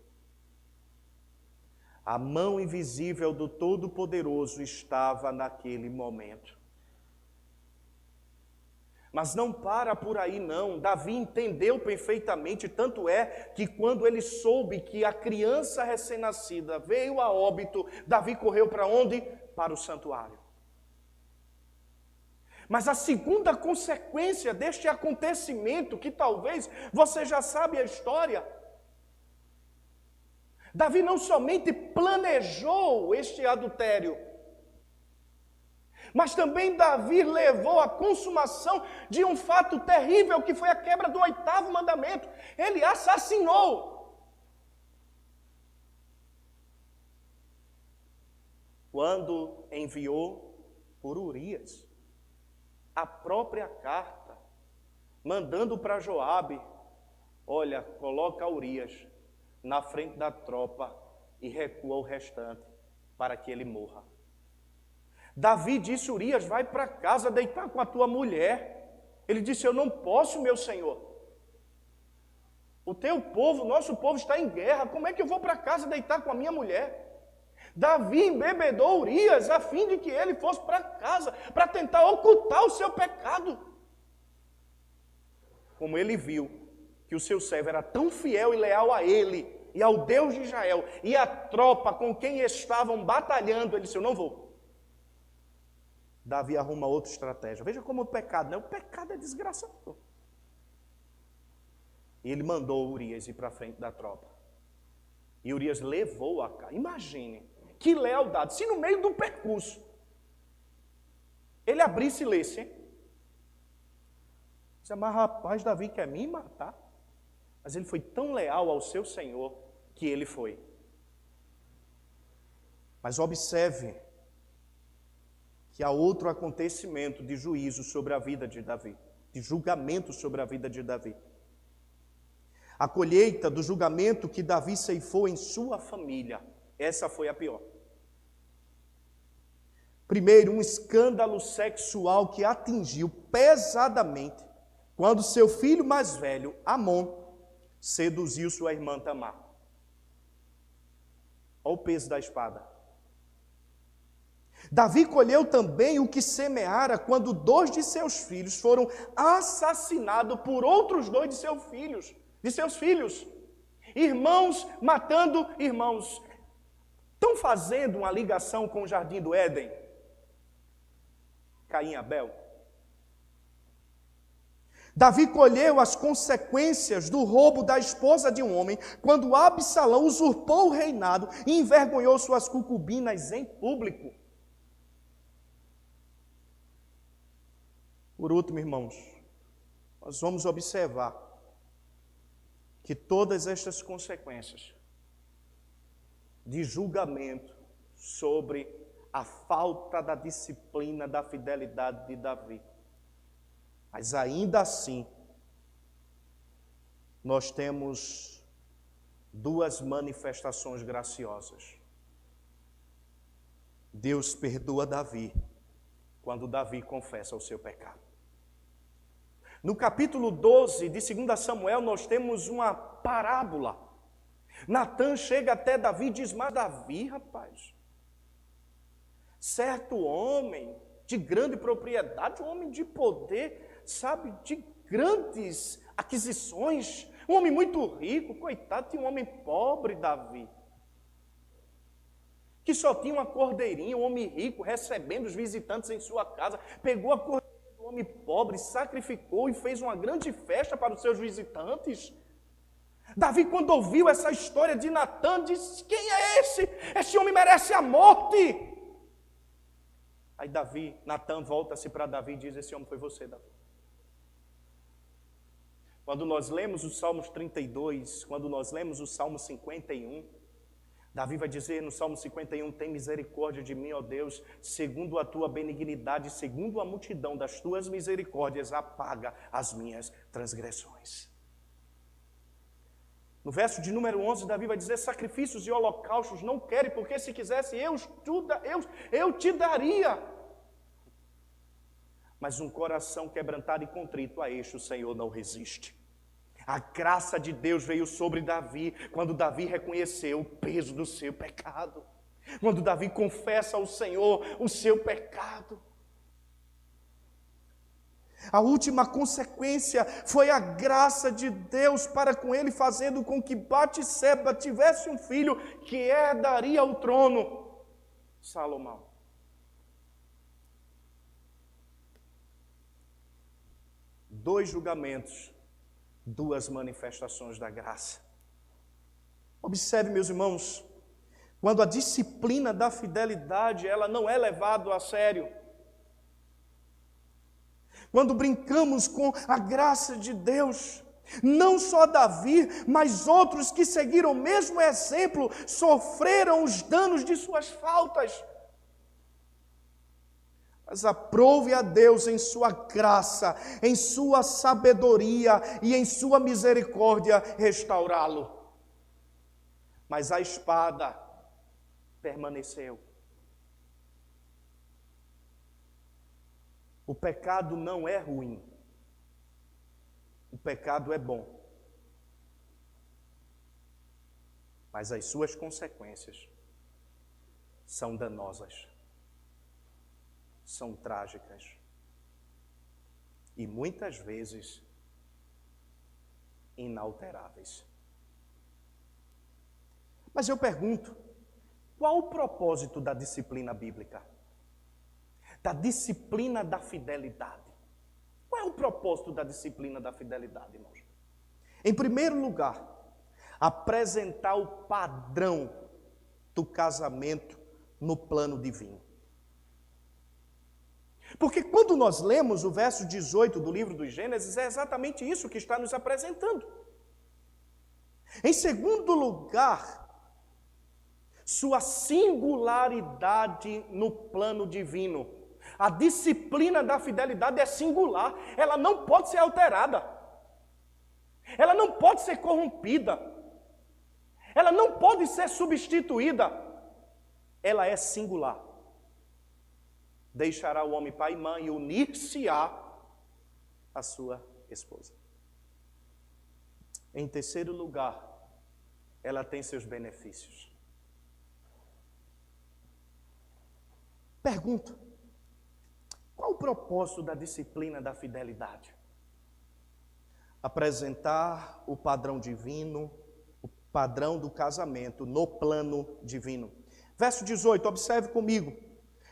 A mão invisível do Todo-Poderoso estava naquele momento. Mas não para por aí não. Davi entendeu perfeitamente, tanto é que quando ele soube que a criança recém-nascida veio a óbito, Davi correu para onde? Para o santuário. Mas a segunda consequência deste acontecimento, que talvez você já sabe a história, Davi não somente planejou este adultério, mas também Davi levou à consumação de um fato terrível, que foi a quebra do 8º mandamento. Ele assassinou. Quando enviou por Urias a própria carta, mandando para Joabe: olha, coloca Urias na frente da tropa e recua o restante para que ele morra. Davi disse: Urias, vai para casa deitar com a tua mulher. Ele disse: eu não posso, meu senhor. O teu povo, nosso povo está em guerra. Como é que eu vou para casa deitar com a minha mulher? Davi embebedou Urias a fim de que ele fosse para casa, para tentar ocultar o seu pecado. Como ele viu que o seu servo era tão fiel e leal a ele e ao Deus de Israel, e a tropa com quem estavam batalhando, ele disse: eu não vou. Davi arruma outra estratégia. Veja como o pecado, né? O pecado é desgraçado. E ele mandou Urias ir para frente da tropa. E Urias levou a cá. Imagine que lealdade. Se no meio do percurso ele abrisse e lesse, hein? Mas rapaz, Davi quer me matar. Mas ele foi tão leal ao seu Senhor que ele foi. Mas observe que há outro acontecimento de juízo sobre a vida de Davi, de julgamento sobre a vida de Davi. A colheita do julgamento que Davi ceifou em sua família, essa foi a pior. Primeiro, um escândalo sexual que atingiu pesadamente quando seu filho mais velho, Amon, seduziu sua irmã Tamar. Olha o peso da espada. Davi colheu também o que semeara quando 2 de seus filhos foram assassinados por outros 2 de seus filhos. Irmãos matando irmãos. Estão fazendo uma ligação com o Jardim do Éden? Caim e Abel. Davi colheu as consequências do roubo da esposa de um homem, quando Absalão usurpou o reinado e envergonhou suas concubinas em público. Por último, irmãos, nós vamos observar que todas estas consequências de julgamento sobre a falta da disciplina, da fidelidade de Davi, mas ainda assim, nós temos 2 manifestações graciosas. Deus perdoa Davi quando Davi confessa o seu pecado. No capítulo 12 de 2 Samuel, nós temos uma parábola. Natã chega até Davi e diz: mas Davi, rapaz, certo homem de grande propriedade, um homem de poder, sabe, de grandes aquisições, um homem muito rico, coitado, tinha um homem pobre, Davi, que só tinha uma cordeirinha, um homem rico recebendo os visitantes em sua casa, pegou a cordeirinha do homem pobre, sacrificou e fez uma grande festa para os seus visitantes. Davi, quando ouviu essa história de Natã, disse: quem é esse? Esse homem merece a morte. Aí Natã volta-se para Davi e diz: esse homem foi você, Davi. Quando nós lemos os Salmos 32, quando nós lemos o Salmo 51, Davi vai dizer no Salmo 51, tem misericórdia de mim, ó Deus, segundo a tua benignidade, segundo a multidão das tuas misericórdias, apaga as minhas transgressões. No verso de número 11, Davi vai dizer, sacrifícios e holocaustos não quero, porque se quisesse eu te daria. Mas um coração quebrantado e contrito, a este o Senhor não resiste. A graça de Deus veio sobre Davi quando Davi reconheceu o peso do seu pecado. Quando Davi confessa ao Senhor o seu pecado. A última consequência foi a graça de Deus para com ele, fazendo com que Batseba tivesse um filho que herdaria o trono, Salomão. Dois julgamentos, duas manifestações da graça. Observe, meus irmãos, quando a disciplina da fidelidade ela não é levada a sério, quando brincamos com a graça de Deus, não só Davi, mas outros que seguiram o mesmo exemplo, sofreram os danos de suas faltas. Mas aprove a Deus em sua graça, em sua sabedoria e em sua misericórdia restaurá-lo. Mas a espada permaneceu. O pecado não é ruim. O pecado é bom. Mas as suas consequências são danosas. São trágicas e muitas vezes inalteráveis. Mas eu pergunto, qual o propósito da disciplina bíblica? Da disciplina da fidelidade? Qual é o propósito da disciplina da fidelidade, irmãos? Em primeiro lugar, apresentar o padrão do casamento no plano divino. Porque quando nós lemos o verso 18 do livro do Gênesis, é exatamente isso que está nos apresentando. Em segundo lugar, sua singularidade no plano divino. A disciplina da fidelidade é singular, ela não pode ser alterada. Ela não pode ser corrompida. Ela não pode ser substituída. Ela é singular. Deixará o homem pai e mãe e unir-se-á a sua esposa. Em terceiro lugar, ela tem seus benefícios. Pergunto, qual o propósito da disciplina da fidelidade? Apresentar o padrão divino, o padrão do casamento no plano divino. Verso 18, observe comigo.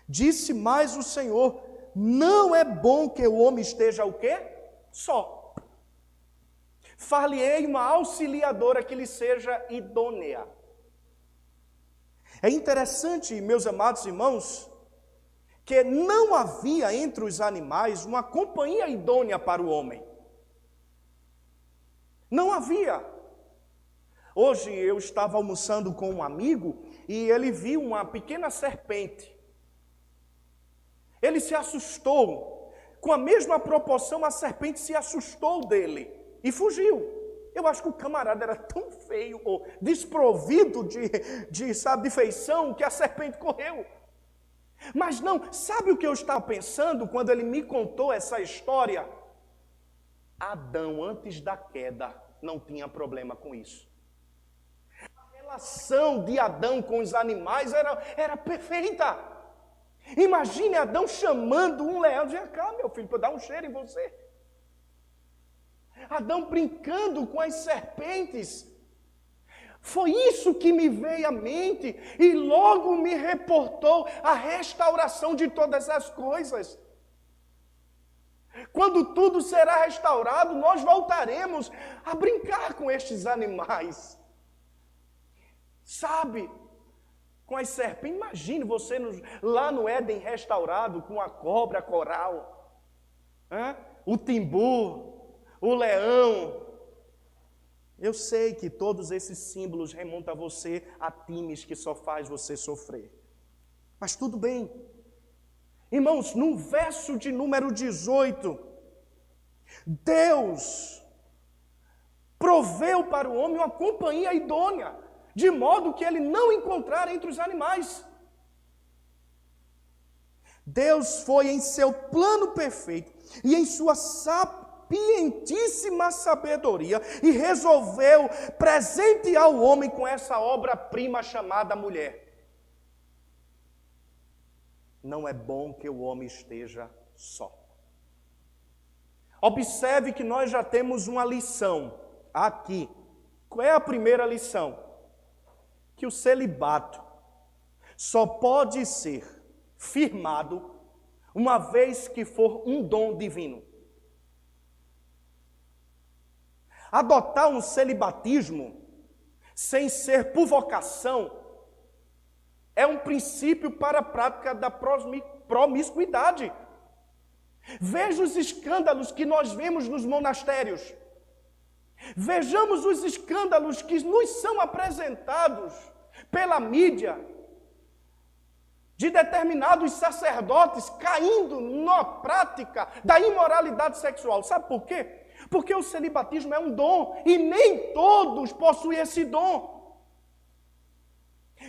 Disse mais o Senhor, não é bom que o homem esteja o quê? Só. Far-lhe-ei uma auxiliadora que lhe seja idônea. É interessante, meus amados irmãos, que não havia entre os animais uma companhia idônea para o homem. Não havia. Hoje eu estava almoçando com um amigo e ele viu uma pequena serpente. Ele se assustou. Com a mesma proporção, a serpente se assustou dele e fugiu. Eu acho que o camarada era tão feio ou desprovido de feição que a serpente correu. Mas não, sabe o que eu estava pensando quando ele me contou essa história? Adão, antes da queda, não tinha problema com isso. A relação de Adão com os animais era perfeita. Imagine Adão chamando um leão, dizendo, cá, meu filho, para eu dar um cheiro em você. Adão brincando com as serpentes. Foi isso que me veio à mente e logo me reportou a restauração de todas as coisas. Quando tudo será restaurado, nós voltaremos a brincar com estes animais. Sabe? Com as serpentes, imagine você lá no Éden restaurado com a cobra, a coral, o timbu, o leão, Eu sei que todos esses símbolos remontam a você a times que só faz você sofrer. Mas tudo bem. Irmãos, no verso de número 18, Deus proveu para o homem uma companhia idônea, de modo que ele não encontrara entre os animais. Deus foi em seu plano perfeito e em sua sapientíssima sabedoria e resolveu presentear o homem com essa obra-prima chamada mulher. Não é bom que o homem esteja só. Observe que nós já temos uma lição aqui. Qual é a primeira lição? Que o celibato só pode ser firmado uma vez que for um dom divino. Adotar um celibatismo sem ser por vocação é um princípio para a prática da promiscuidade. Veja os escândalos que nós vemos nos monastérios. Vejamos os escândalos que nos são apresentados pela mídia de determinados sacerdotes caindo na prática da imoralidade sexual. Sabe por quê? Porque o celibatismo é um dom e nem todos possuem esse dom.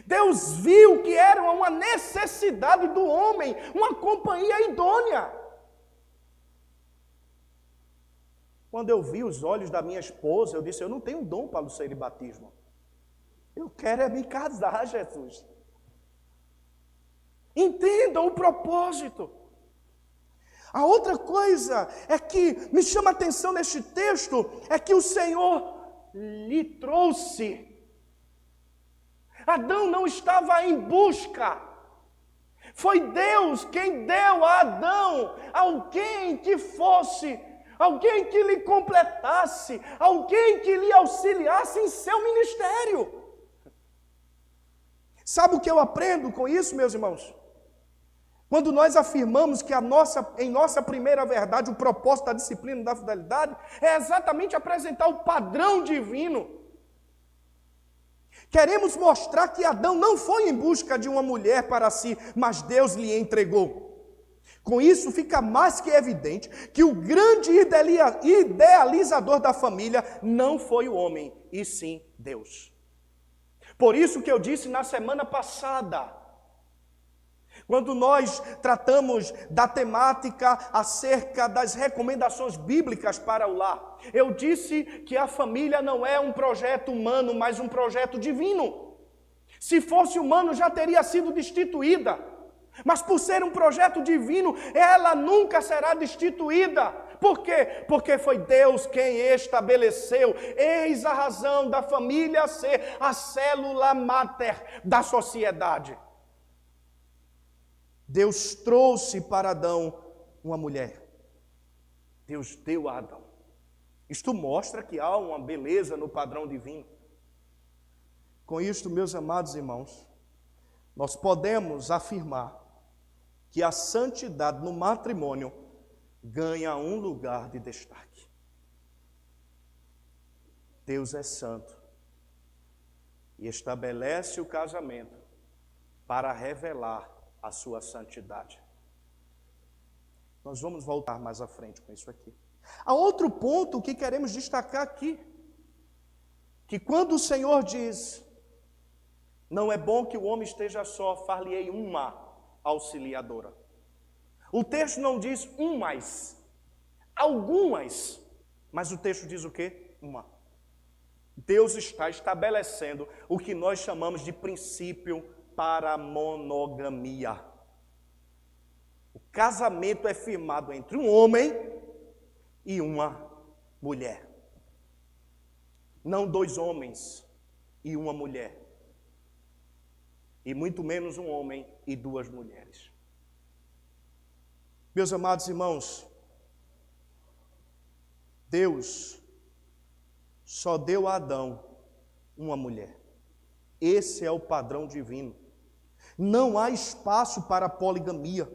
Deus viu que era uma necessidade do homem, uma companhia idônea. Quando eu vi os olhos da minha esposa, eu disse, eu não tenho dom para o celibatismo. Eu quero é me casar, Jesus. Entendam o propósito. A outra coisa é que me chama a atenção neste texto, é que o Senhor lhe trouxe. Adão não estava em busca. Foi Deus quem deu a Adão alguém que fosse, alguém que lhe completasse, alguém que lhe auxiliasse em seu ministério. Sabe o que eu aprendo com isso, meus irmãos? Quando nós afirmamos que em nossa primeira verdade, o propósito da disciplina da fidelidade é exatamente apresentar o padrão divino. Queremos mostrar que Adão não foi em busca de uma mulher para si, mas Deus lhe entregou. Com isso fica mais que evidente que o grande idealizador da família não foi o homem, e sim Deus. Por isso que eu disse na semana passada, quando nós tratamos da temática acerca das recomendações bíblicas para o lar, eu disse que a família não é um projeto humano, mas um projeto divino. Se fosse humano, já teria sido destituída. Mas por ser um projeto divino, ela nunca será destituída. Por quê? Porque foi Deus quem estabeleceu. Eis a razão da família ser a célula máter da sociedade. Deus trouxe para Adão uma mulher. Deus deu a Adão. Isto mostra que há uma beleza no padrão divino. Com isto, meus amados irmãos, nós podemos afirmar que a santidade no matrimônio ganha um lugar de destaque. Deus é santo e estabelece o casamento para revelar a sua santidade. Nós vamos voltar mais à frente com isso aqui. Há outro ponto que queremos destacar aqui, que quando o Senhor diz, não é bom que o homem esteja só, far-lhe-ei uma auxiliadora. O texto não diz umas, algumas, mas o texto diz o quê? Uma. Deus está estabelecendo o que nós chamamos de princípio para a monogamia. O casamento é firmado entre um homem e uma mulher. Não dois homens e uma mulher. E muito menos um homem e duas mulheres. Meus amados irmãos, Deus só deu a Adão uma mulher. Esse é o padrão divino. Não há espaço para poligamia.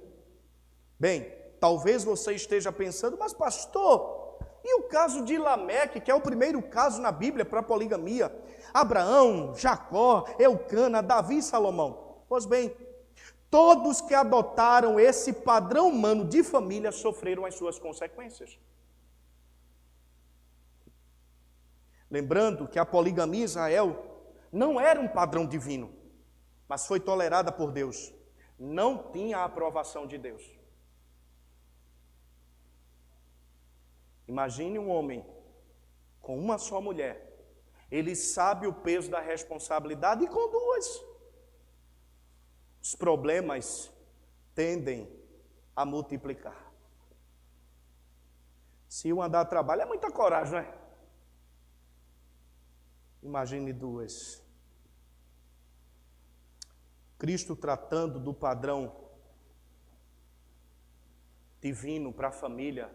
Bem, talvez você esteja pensando, mas pastor, E o caso de Lameque, que é o primeiro caso na Bíblia para poligamia? Abraão, Jacó, Eucana, Davi e Salomão. Pois bem, todos que adotaram esse padrão humano de família sofreram as suas consequências. Lembrando que a poligamia em Israel não era um padrão divino, mas foi tolerada por Deus. Não tinha a aprovação de Deus. Imagine um homem com uma só mulher. Ele sabe o peso da responsabilidade e com duas. Os problemas tendem a multiplicar. Se um andar a trabalho, é muita coragem, não é? Imagine duas. Cristo tratando do padrão divino para a família,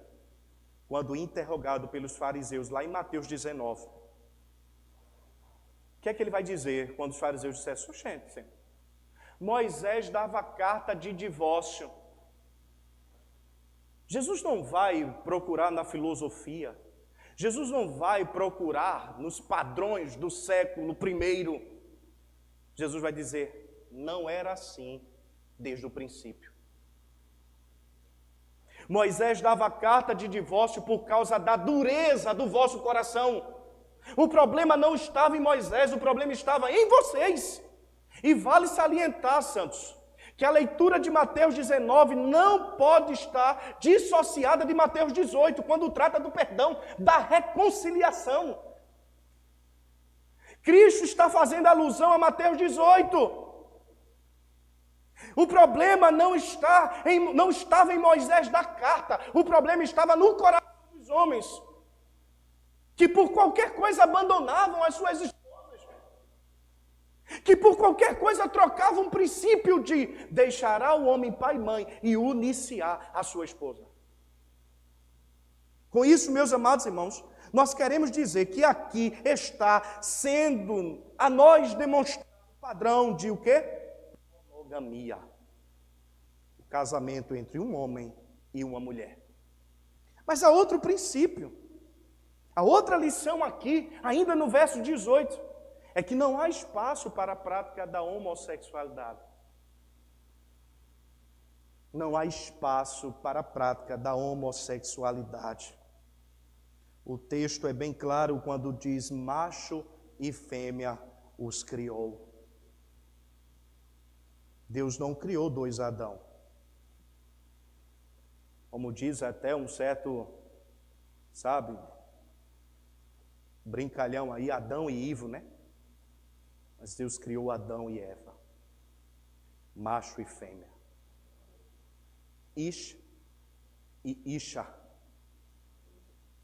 quando interrogado pelos fariseus, lá em Mateus 19. O que é que ele vai dizer quando os fariseus disseram: "Oxente, Senhor, Moisés dava carta de divórcio. Jesus não vai procurar na filosofia. Jesus não vai procurar nos padrões do século I. Jesus vai dizer: não era assim desde o princípio. Moisés dava carta de divórcio por causa da dureza do vosso coração. O problema não estava em Moisés, o problema estava em vocês. E vale salientar, santos, que a leitura de Mateus 19 não pode estar dissociada de Mateus 18, quando trata do perdão, da reconciliação. Cristo está fazendo alusão a Mateus 18. O problema não estava em Moisés da carta, o problema estava no coração dos homens, que por qualquer coisa abandonavam as suas esposas, que por qualquer coisa trocavam o princípio de deixará o homem pai e mãe e unir-se-á a sua esposa. Com isso, meus amados irmãos, nós queremos dizer que aqui está sendo a nós demonstrado o padrão de o quê? Monogamia. O casamento entre um homem e uma mulher. Mas há outro princípio. A outra lição aqui, ainda no verso 18, é que não há espaço para a prática da homossexualidade. Não há espaço para a prática da homossexualidade. O texto é bem claro quando diz: macho e fêmea os criou. Deus não criou dois Adão. Como diz até um certo, brincalhão aí, Adão e Ivo, né? Mas Deus criou Adão e Eva, macho e fêmea. Ish e Isha.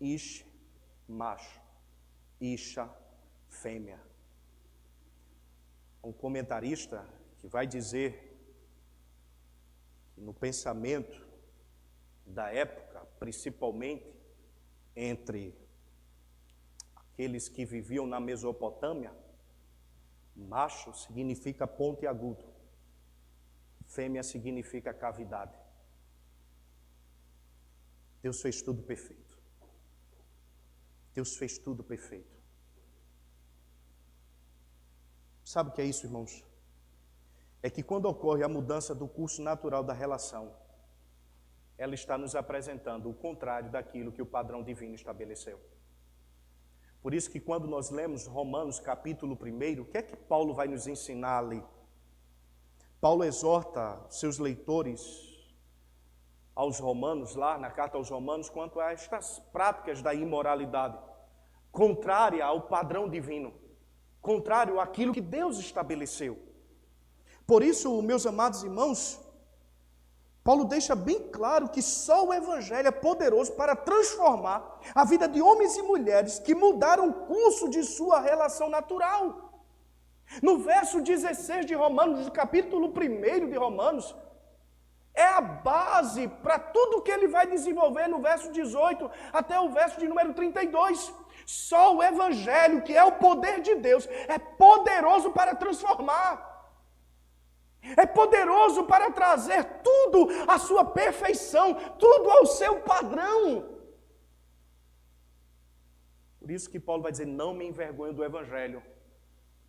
Ish, macho. Isha, fêmea. Um comentarista que vai dizer que no pensamento da época, principalmente entre aqueles que viviam na Mesopotâmia, macho significa pontiagudo, fêmea significa cavidade. Deus fez tudo perfeito. Deus fez tudo perfeito. Sabe o que é isso, irmãos? É que quando ocorre a mudança do curso natural da relação, ela está nos apresentando o contrário daquilo que o padrão divino estabeleceu. Por isso que quando nós lemos Romanos capítulo 1, o que é que Paulo vai nos ensinar ali? Paulo exorta seus leitores aos romanos, lá na carta aos romanos, quanto a estas práticas da imoralidade, contrária ao padrão divino, contrário àquilo que Deus estabeleceu. Por isso, meus amados irmãos, Paulo deixa bem claro que só o Evangelho é poderoso para transformar a vida de homens e mulheres que mudaram o curso de sua relação natural. No verso 16 de Romanos, do capítulo 1 de Romanos, é a base para tudo que ele vai desenvolver no verso 18 até o verso de número 32. Só o Evangelho, que é o poder de Deus, é poderoso para transformar. É poderoso para trazer tudo à sua perfeição, tudo ao seu padrão. Por isso que Paulo vai dizer, não me envergonho do Evangelho,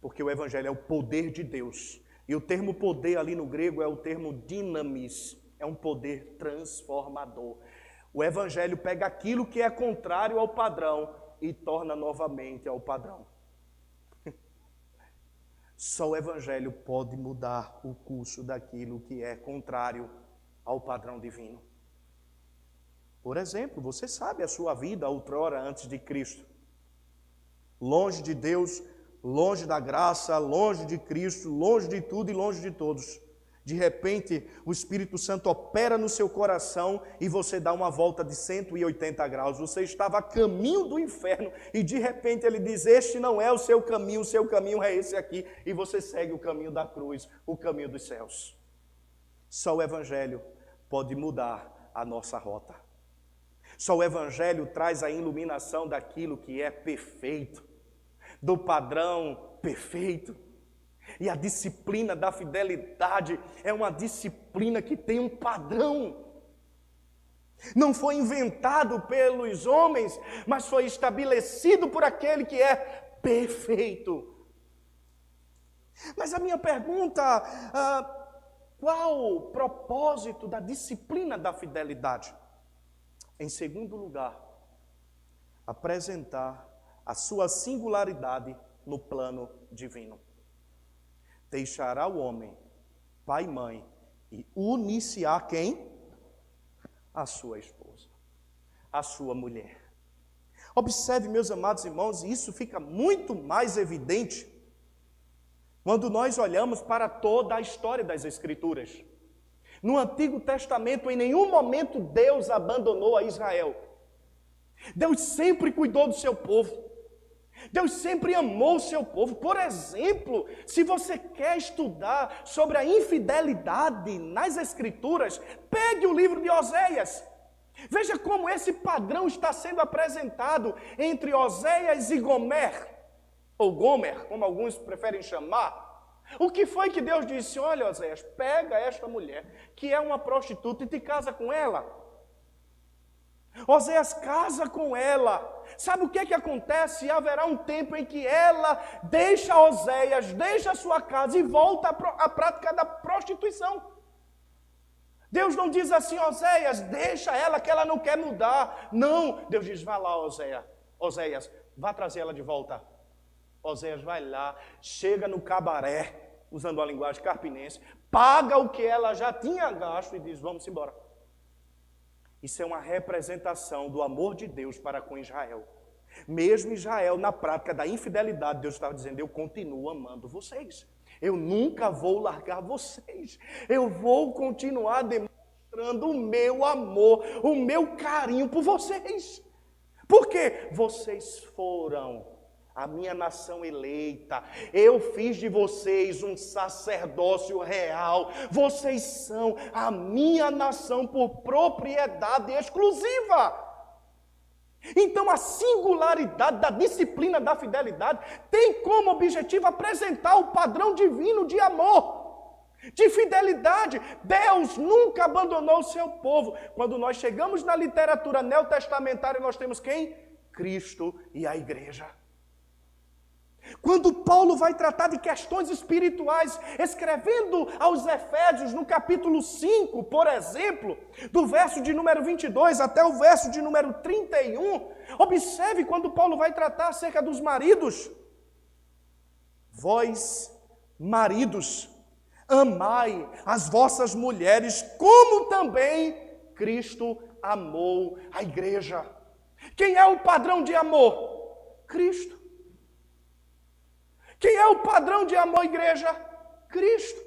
porque o Evangelho é o poder de Deus. E o termo poder ali no grego é o termo dinamis, é um poder transformador. O Evangelho pega aquilo que é contrário ao padrão e torna novamente ao padrão. Só o Evangelho pode mudar o curso daquilo que é contrário ao padrão divino. Por exemplo, você sabe a sua vida outrora antes de Cristo. Longe de Deus, longe da graça, longe de Cristo, longe de tudo e longe de todos. De repente, o Espírito Santo opera no seu coração e você dá uma volta de 180 graus. Você estava a caminho do inferno e de repente ele diz, este não é o seu caminho é esse aqui. E você segue o caminho da cruz, o caminho dos céus. Só o Evangelho pode mudar a nossa rota. Só o Evangelho traz a iluminação daquilo que é perfeito, do padrão perfeito. E a disciplina da fidelidade é uma disciplina que tem um padrão. Não foi inventado pelos homens, mas foi estabelecido por aquele que é perfeito. Mas a minha pergunta, qual o propósito da disciplina da fidelidade? Em segundo lugar, apresentar a sua singularidade no plano divino. Deixará o homem, pai e mãe, e unir-se-á quem? A sua esposa, a sua mulher. Observe, meus amados irmãos, e isso fica muito mais evidente quando nós olhamos para toda a história das Escrituras. No Antigo Testamento, em nenhum momento Deus abandonou a Israel. Deus sempre cuidou do seu povo. Deus sempre amou o seu povo. Por exemplo, se você quer estudar sobre a infidelidade nas Escrituras, pegue o livro de Oséias. Veja como esse padrão está sendo apresentado entre Oséias e Gomer, ou Gomer, como alguns preferem chamar. O que foi que Deus disse? Olha, Oséias, pega esta mulher, que é uma prostituta, e te casa com ela. Oséias casa com ela. Sabe o que é que acontece? Haverá um tempo em que ela deixa Oséias, deixa a sua casa e volta à prática da prostituição. Deus não diz assim, Oséias, deixa ela que ela não quer mudar. Não, Deus diz, vá lá, Oséias, vá trazer ela de volta. Oséias vai lá, chega no cabaré, usando a linguagem carpinense, paga o que ela já tinha gasto e diz, vamos embora. Isso é uma representação do amor de Deus para com Israel. Mesmo Israel, na prática da infidelidade, Deus estava dizendo, eu continuo amando vocês. Eu nunca vou largar vocês. Eu vou continuar demonstrando o meu amor, o meu carinho por vocês. Porque vocês foram a minha nação eleita, eu fiz de vocês um sacerdócio real, vocês são a minha nação por propriedade exclusiva. Então a singularidade da disciplina da fidelidade tem como objetivo apresentar o padrão divino de amor, de fidelidade. Deus nunca abandonou o seu povo. Quando nós chegamos na literatura neotestamentária, nós temos quem? Cristo e a igreja. Quando Paulo vai tratar de questões espirituais, escrevendo aos Efésios, no capítulo 5, por exemplo, do verso de número 22 até o verso de número 31, observe quando Paulo vai tratar acerca dos maridos. Vós, maridos, amai as vossas mulheres, como também Cristo amou a igreja. Quem é o padrão de amor? Cristo. Quem é o padrão de amor, igreja? Cristo.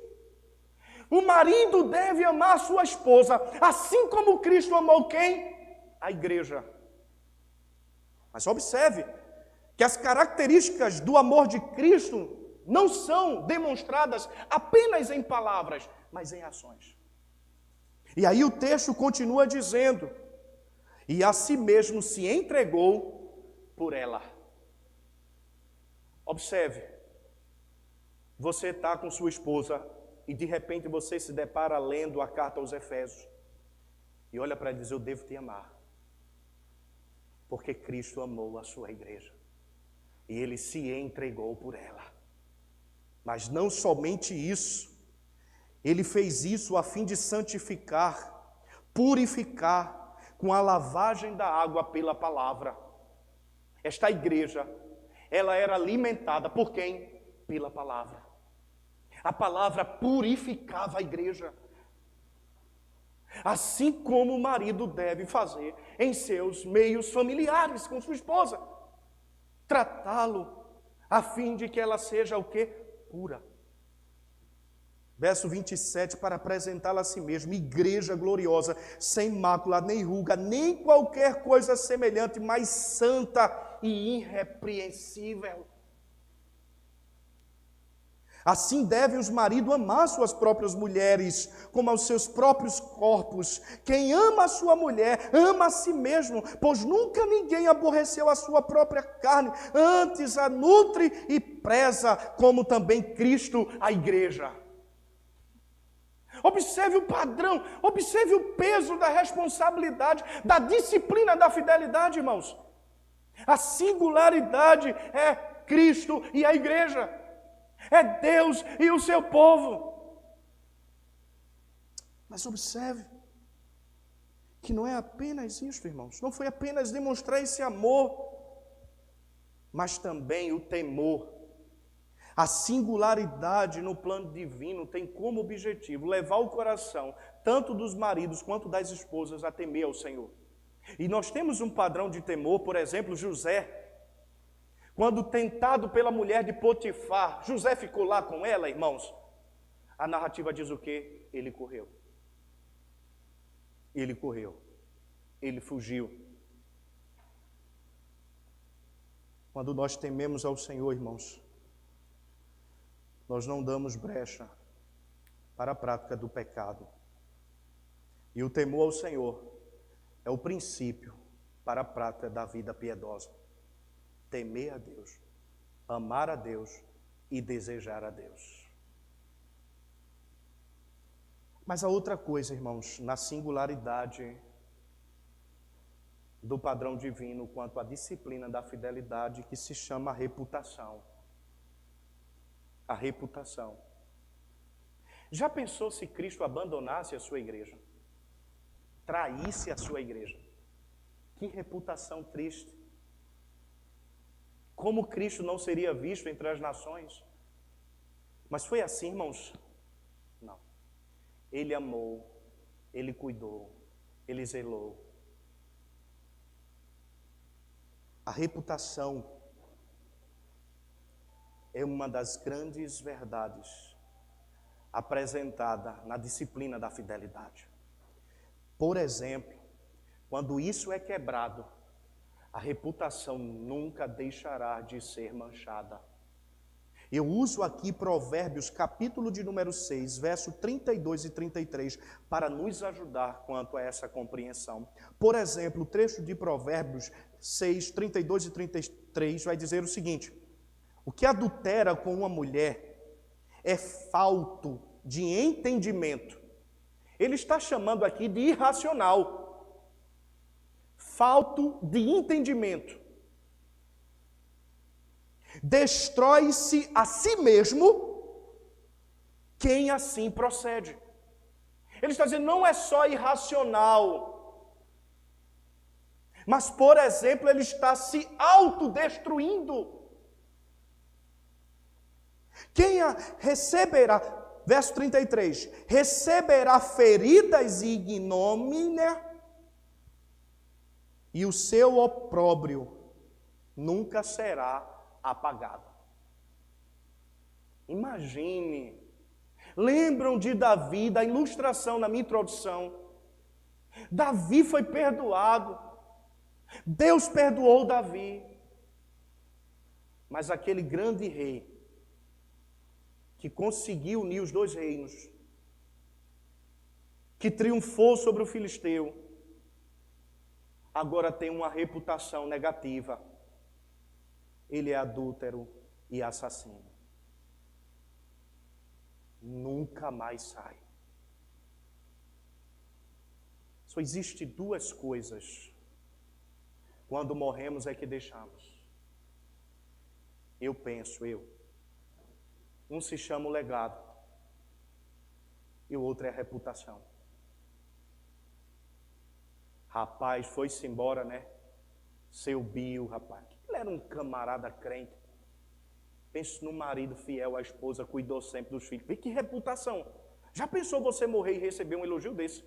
O marido deve amar a sua esposa, assim como Cristo amou quem? A igreja. Mas observe que as características do amor de Cristo não são demonstradas apenas em palavras, mas em ações. E aí o texto continua dizendo, e a si mesmo se entregou por ela. Observe. Você está com sua esposa e de repente você se depara lendo a carta aos Efésios e olha para ela e diz, eu devo te amar, porque Cristo amou a sua igreja. e ele se entregou por ela. Mas não somente isso, ele fez isso a fim de santificar, purificar com a lavagem da água pela palavra. Esta igreja, ela era alimentada por quem? Pela palavra. A palavra purificava a igreja. Assim como o marido deve fazer em seus meios familiares com sua esposa. Tratá-lo a fim de que ela seja o quê? Pura. Verso 27, para apresentá-la a si mesmo, igreja gloriosa, sem mácula, nem ruga, nem qualquer coisa semelhante, mas santa e irrepreensível. Assim devem os maridos amar suas próprias mulheres, como aos seus próprios corpos. Quem ama a sua mulher, ama a si mesmo, pois nunca ninguém aborreceu a sua própria carne, antes a nutre e preza, como também Cristo a igreja. Observe o padrão, observe o peso da responsabilidade, da disciplina da fidelidade, irmãos. A singularidade é Cristo e a igreja. É Deus e o seu povo. Mas observe que não é apenas isso, irmãos. Não foi apenas demonstrar esse amor, mas também o temor. A singularidade no plano divino tem como objetivo levar o coração, tanto dos maridos quanto das esposas, a temer ao Senhor. E nós temos um padrão de temor, por exemplo, José. Quando tentado pela mulher de Potifar, José ficou lá com ela, irmãos. A narrativa diz o quê? Ele correu. Ele correu. Ele fugiu. Quando nós tememos ao Senhor, irmãos, nós não damos brecha para a prática do pecado. E o temor ao Senhor é o princípio para a prática da vida piedosa. Temer a Deus, amar a Deus e desejar a Deus. Mas a outra coisa, irmãos, na singularidade do padrão divino quanto à disciplina da fidelidade, que se chama reputação. A reputação. Já pensou se Cristo abandonasse a sua igreja? Traísse a sua igreja? Que reputação triste. Como Cristo não seria visto entre as nações? Mas foi assim, irmãos? Não. Ele amou, Ele cuidou, Ele zelou. A reputação é uma das grandes verdades apresentada na disciplina da fidelidade. Por exemplo, quando isso é quebrado, a reputação nunca deixará de ser manchada. Eu uso aqui Provérbios, capítulo de número 6, verso 32 e 33, para nos ajudar quanto a essa compreensão. Por exemplo, o trecho de Provérbios 6, 32 e 33 vai dizer o seguinte: o que adultera com uma mulher é falto de entendimento. Ele está chamando aqui de irracional. Falto de entendimento. Destrói-se a si mesmo quem assim procede. Ele está dizendo, não é só irracional, mas, por exemplo, ele está se autodestruindo. Quem receberá, verso 33, receberá feridas e ignomínia, e o seu opróbrio nunca será apagado. Imagine, lembram de Davi, da ilustração na minha introdução. Davi foi perdoado, Deus perdoou Davi, mas aquele grande rei, que conseguiu unir os dois reinos, que triunfou sobre o filisteu, agora tem uma reputação negativa. Ele é adúltero e assassino. Nunca mais sai. Só existe duas coisas quando morremos é que deixamos: Eu penso. Um se chama o legado e o outro é a reputação. Rapaz, foi-se embora, né? Seu Bio, rapaz. Ele era um camarada crente. Pense no marido fiel à esposa, cuidou sempre dos filhos. Vê que reputação. Já pensou você morrer e receber um elogio desse?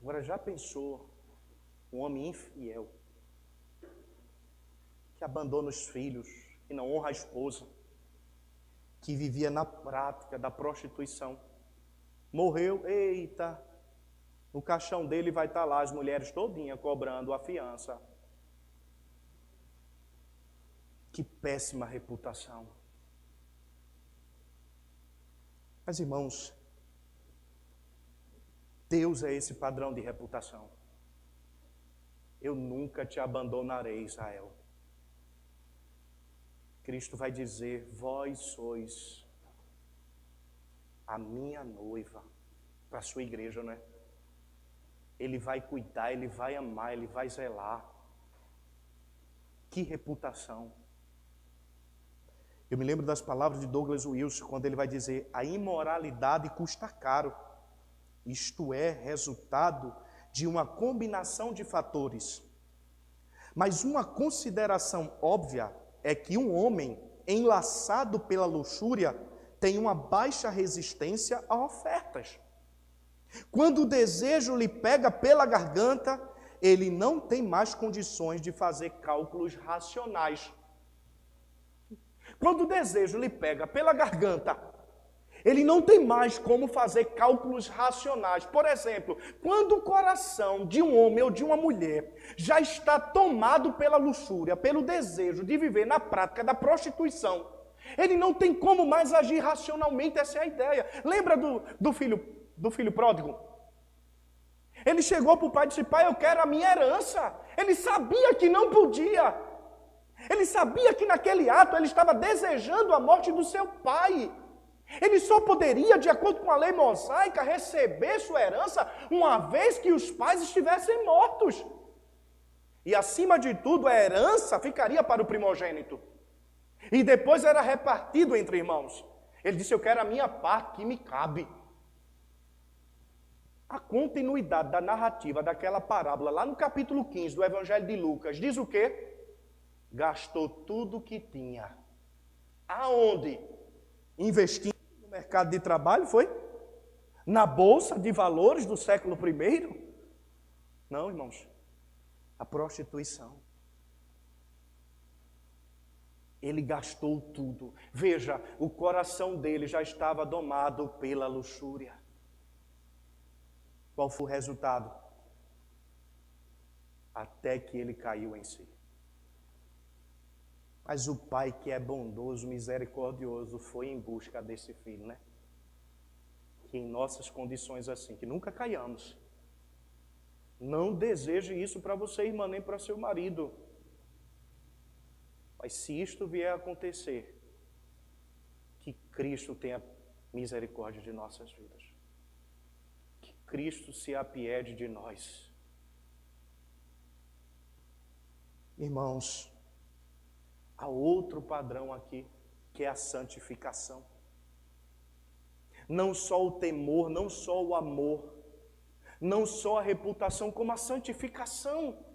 Agora, já pensou um homem infiel que abandona os filhos, que não honra a esposa, que vivia na prática da prostituição? Morreu, eita, no caixão dele vai estar lá as mulheres todinhas cobrando a fiança. Que péssima reputação. Mas, irmãos, Deus é esse padrão de reputação. Eu nunca te abandonarei, Israel. Cristo vai dizer: vós sois a minha noiva, para a sua igreja, não é? Ele vai cuidar, Ele vai amar, Ele vai zelar. Que reputação. Eu me lembro das palavras de Douglas Wilson, quando ele vai dizer: a imoralidade custa caro. Isto é resultado de uma combinação de fatores. Mas uma consideração óbvia é que um homem enlaçado pela luxúria tem uma baixa resistência a ofertas. Quando o desejo lhe pega pela garganta, ele não tem mais condições de fazer cálculos racionais. Quando o desejo lhe pega pela garganta, ele não tem mais como fazer cálculos racionais. Por exemplo, quando o coração de um homem ou de uma mulher já está tomado pela luxúria, pelo desejo de viver na prática da prostituição, ele não tem como mais agir racionalmente. Essa é a ideia. Lembra do filho pródigo? Ele chegou para o pai e disse: pai, eu quero a minha herança. Ele sabia que não podia. Ele sabia que naquele ato ele estava desejando a morte do seu pai. Ele só poderia, de acordo com a lei mosaica, receber sua herança uma vez que os pais estivessem mortos. E acima de tudo, a herança ficaria para o primogênito. E depois era repartido entre irmãos. Ele disse: eu quero a minha parte que me cabe. A continuidade da narrativa daquela parábola, lá no capítulo 15 do Evangelho de Lucas, diz o quê? Gastou tudo o que tinha. Aonde? Investindo no mercado de trabalho, foi? Na bolsa de valores do século I? Não, irmãos. A prostituição. Ele gastou tudo. Veja, o coração dele já estava domado pela luxúria. Qual foi o resultado? Até que ele caiu em si. Mas o pai, que é bondoso, misericordioso, foi em busca desse filho, né? Que em nossas condições assim, que nunca caiamos. Não deseje isso para você, irmã, nem para seu marido. Mas se isto vier a acontecer, que Cristo tenha misericórdia de nossas vidas. Que Cristo se apiede de nós. Irmãos, há outro padrão aqui, que é a santificação. Não só o temor, não só o amor, não só a reputação, como a santificação.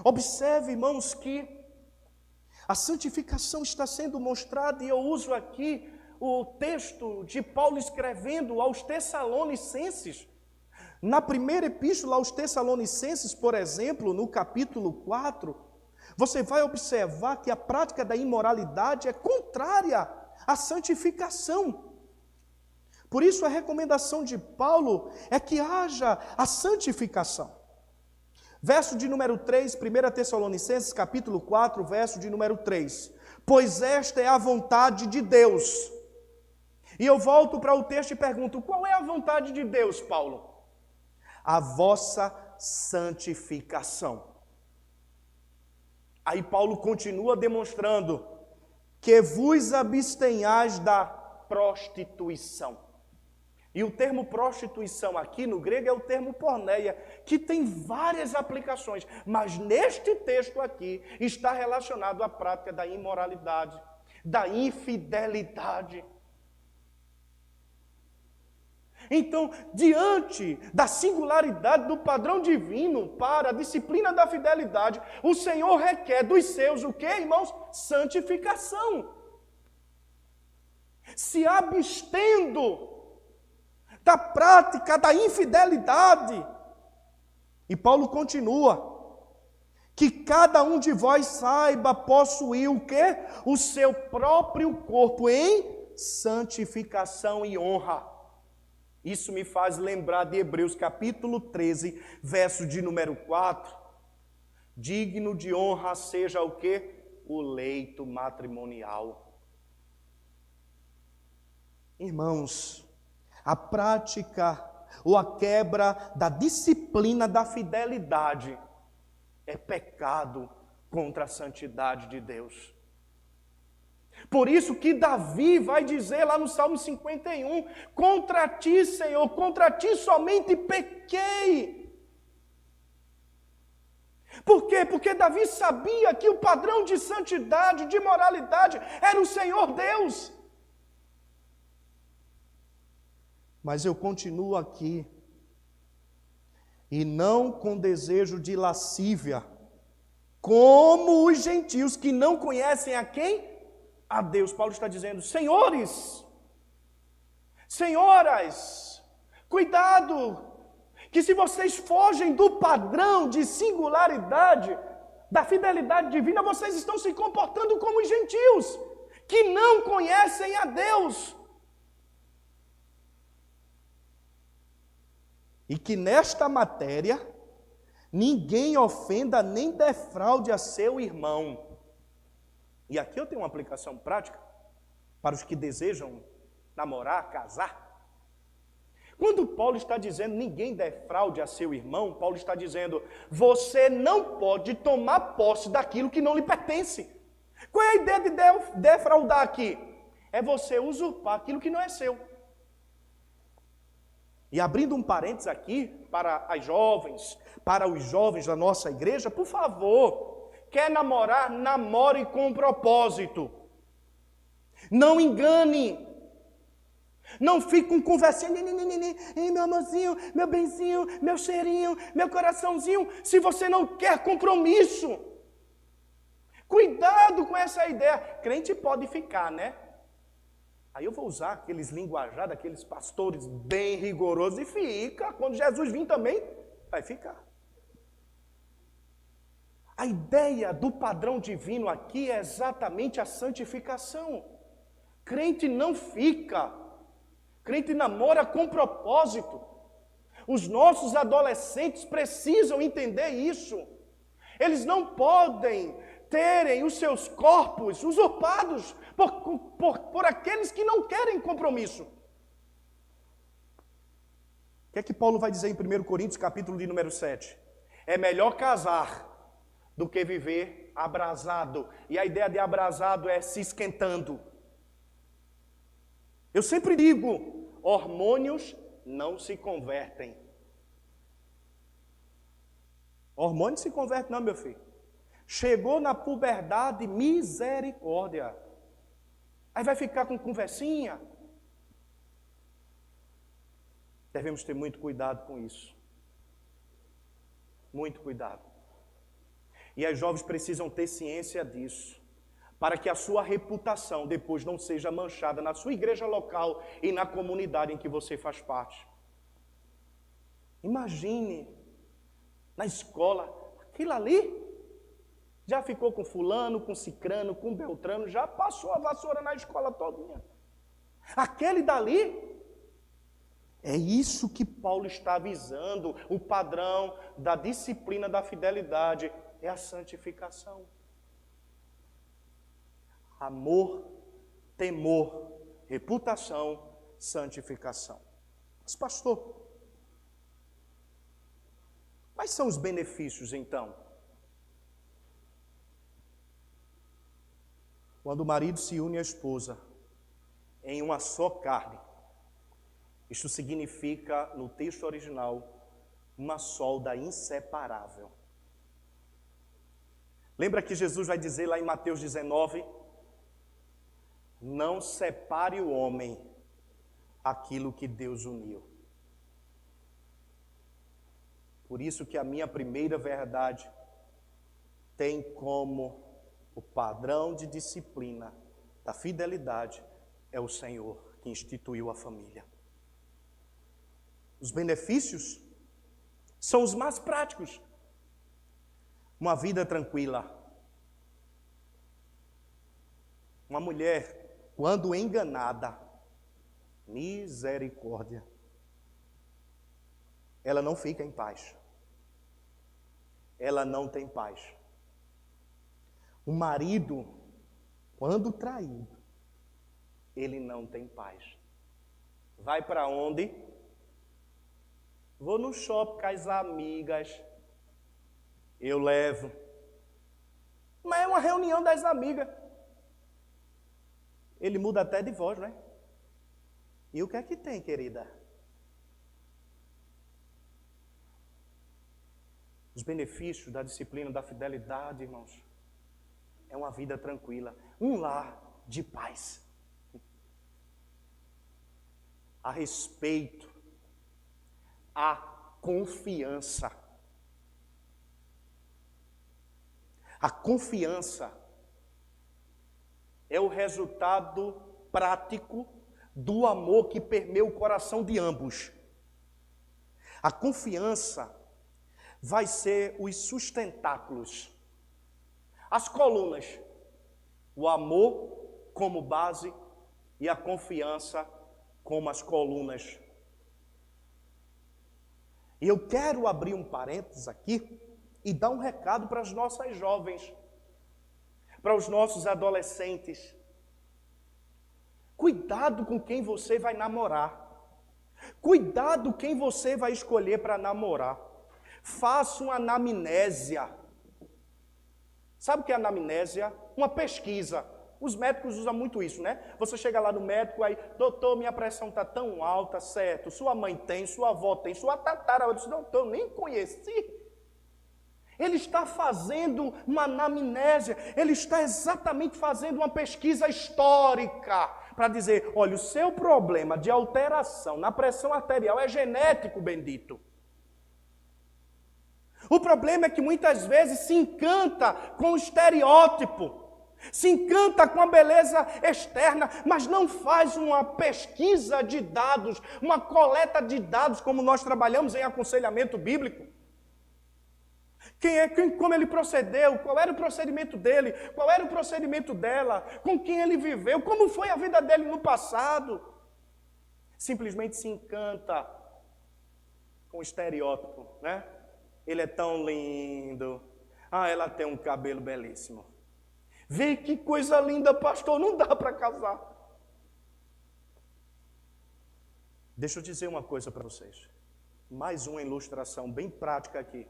Observe, irmãos, que a santificação está sendo mostrada, e eu uso aqui o texto de Paulo escrevendo aos Tessalonicenses. Na primeira epístola aos Tessalonicenses, por exemplo, no capítulo 4, você vai observar que a prática da imoralidade é contrária à santificação. Por isso a recomendação de Paulo é que haja a santificação. Verso de número 3, 1 Tessalonicenses, capítulo 4, verso de número 3. Pois esta é a vontade de Deus. E eu volto para o texto e pergunto: qual é a vontade de Deus, Paulo? A vossa santificação. Aí Paulo continua demonstrando que vos abstenhais da prostituição. E o termo prostituição aqui no grego é o termo porneia, que tem várias aplicações, mas neste texto aqui está relacionado à prática da imoralidade, da infidelidade. Então, diante da singularidade do padrão divino para a disciplina da fidelidade, o Senhor requer dos seus o quê, irmãos? Santificação. Se abstendo da prática da infidelidade. E Paulo continua, que cada um de vós saiba possuir o quê? O seu próprio corpo em santificação e honra. Isso me faz lembrar de Hebreus capítulo 13, verso de número 4. Digno de honra seja o quê? O leito matrimonial. Irmãos, a prática ou a quebra da disciplina da fidelidade é pecado contra a santidade de Deus. Por isso que Davi vai dizer lá no Salmo 51, contra ti, Senhor, contra ti somente pequei. Por quê? Porque Davi sabia que o padrão de santidade, de moralidade, era o Senhor Deus. Mas eu continuo aqui, e não com desejo de lascívia, como os gentios que não conhecem a quem? A Deus. Paulo está dizendo, senhores, senhoras, cuidado, que se vocês fogem do padrão de singularidade, da fidelidade divina, vocês estão se comportando como os gentios, que não conhecem a Deus. E que nesta matéria, ninguém ofenda nem defraude a seu irmão. E aqui eu tenho uma aplicação prática para os que desejam namorar, casar. Quando Paulo está dizendo ninguém defraude a seu irmão, Paulo está dizendo, você não pode tomar posse daquilo que não lhe pertence. Qual é a ideia de defraudar aqui? É você usurpar aquilo que não é seu. E abrindo um parênteses aqui para as jovens, para os jovens da nossa igreja, por favor, quer namorar, namore com propósito. Não engane. Não fique com conversinha, meu amorzinho, meu benzinho, meu cheirinho, meu coraçãozinho, se você não quer compromisso. Cuidado com essa ideia. Crente pode ficar, né? Aí eu vou usar aqueles linguajar, daqueles pastores bem rigorosos e fica. Quando Jesus vir também, vai ficar. A ideia do padrão divino aqui é exatamente a santificação. Crente não fica. Crente namora com propósito. Os nossos adolescentes precisam entender isso. Eles não podem terem os seus corpos usurpados por aqueles que não querem compromisso. O que é que Paulo vai dizer em 1 Coríntios, capítulo de número 7? É melhor casar do que viver abrasado. E a ideia de abrasado é se esquentando. Eu sempre digo, hormônios não se convertem. Hormônio se converte não, meu filho. Chegou na puberdade, misericórdia. Aí vai ficar com conversinha. Devemos ter muito cuidado com isso. Muito cuidado. E as jovens precisam ter ciência disso, para que a sua reputação depois não seja manchada na sua igreja local e na comunidade em que você faz parte. Imagine, na escola, aquilo ali, já ficou com fulano, com cicrano, com beltrano, já passou a vassoura na escola todinha. Aquele dali, é isso que Paulo está avisando, o padrão da disciplina da fidelidade é a santificação. Amor, temor, reputação, santificação. Mas pastor, quais são os benefícios então? Quando o marido se une à esposa em uma só carne, Isto significa, no texto original, uma solda inseparável. Lembra que Jesus vai dizer lá em Mateus 19? Não separe o homem aquilo que Deus uniu. Por isso que a minha primeira verdade tem como o padrão de disciplina da fidelidade é o Senhor que instituiu a família. Os benefícios são os mais práticos. Uma vida tranquila. Uma mulher, quando enganada, misericórdia, ela não fica em paz. Ela não tem paz. O marido, quando traído, ele não tem paz. Vai para onde? Vou no shopping com as amigas. Eu levo. Mas é uma reunião das amigas. Ele muda até de voz, não é? E o que é que tem, querida? Os benefícios da disciplina, da fidelidade, irmãos, é uma vida tranquila, um lar de paz. A respeito, a confiança. A confiança é o resultado prático do amor que permeia o coração de ambos. A confiança vai ser os sustentáculos, as colunas, o amor como base e a confiança como as colunas. E eu quero abrir um parênteses aqui e dar um recado para as nossas jovens, para os nossos adolescentes. Cuidado com quem você vai namorar. Cuidado quem você vai escolher para namorar. Faça uma anamnésia. Sabe o que é anamnésia? Uma pesquisa. Os médicos usam muito isso, né? Você chega lá no médico, aí, doutor, minha pressão está tão alta, certo? Sua mãe tem, sua avó tem, sua tatara. Eu disse, doutor, nem conheci. Ele está fazendo uma anamnésia, ele está exatamente fazendo uma pesquisa histórica para dizer, olha, o seu problema de alteração na pressão arterial é genético, bendito. O problema é que muitas vezes se encanta com o estereótipo, se encanta com a beleza externa, mas não faz uma pesquisa de dados, uma coleta de dados, como nós trabalhamos em aconselhamento bíblico. Como ele procedeu, qual era o procedimento dele, qual era o procedimento dela, com quem ele viveu, como foi a vida dele no passado. Simplesmente se encanta com o estereótipo, né? Ele é tão lindo. Ah, ela tem um cabelo belíssimo. Vê que coisa linda, pastor, não dá para casar. Deixa eu dizer uma coisa para vocês. Mais uma ilustração bem prática aqui.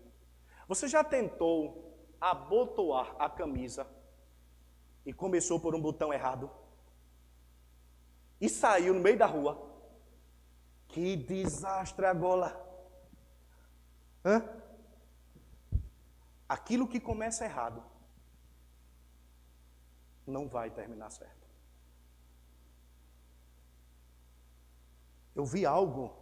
Você já tentou abotoar a camisa e começou por um botão errado? E saiu no meio da rua? Que desastre agora! Hã? Aquilo que começa errado não vai terminar certo. Eu vi algo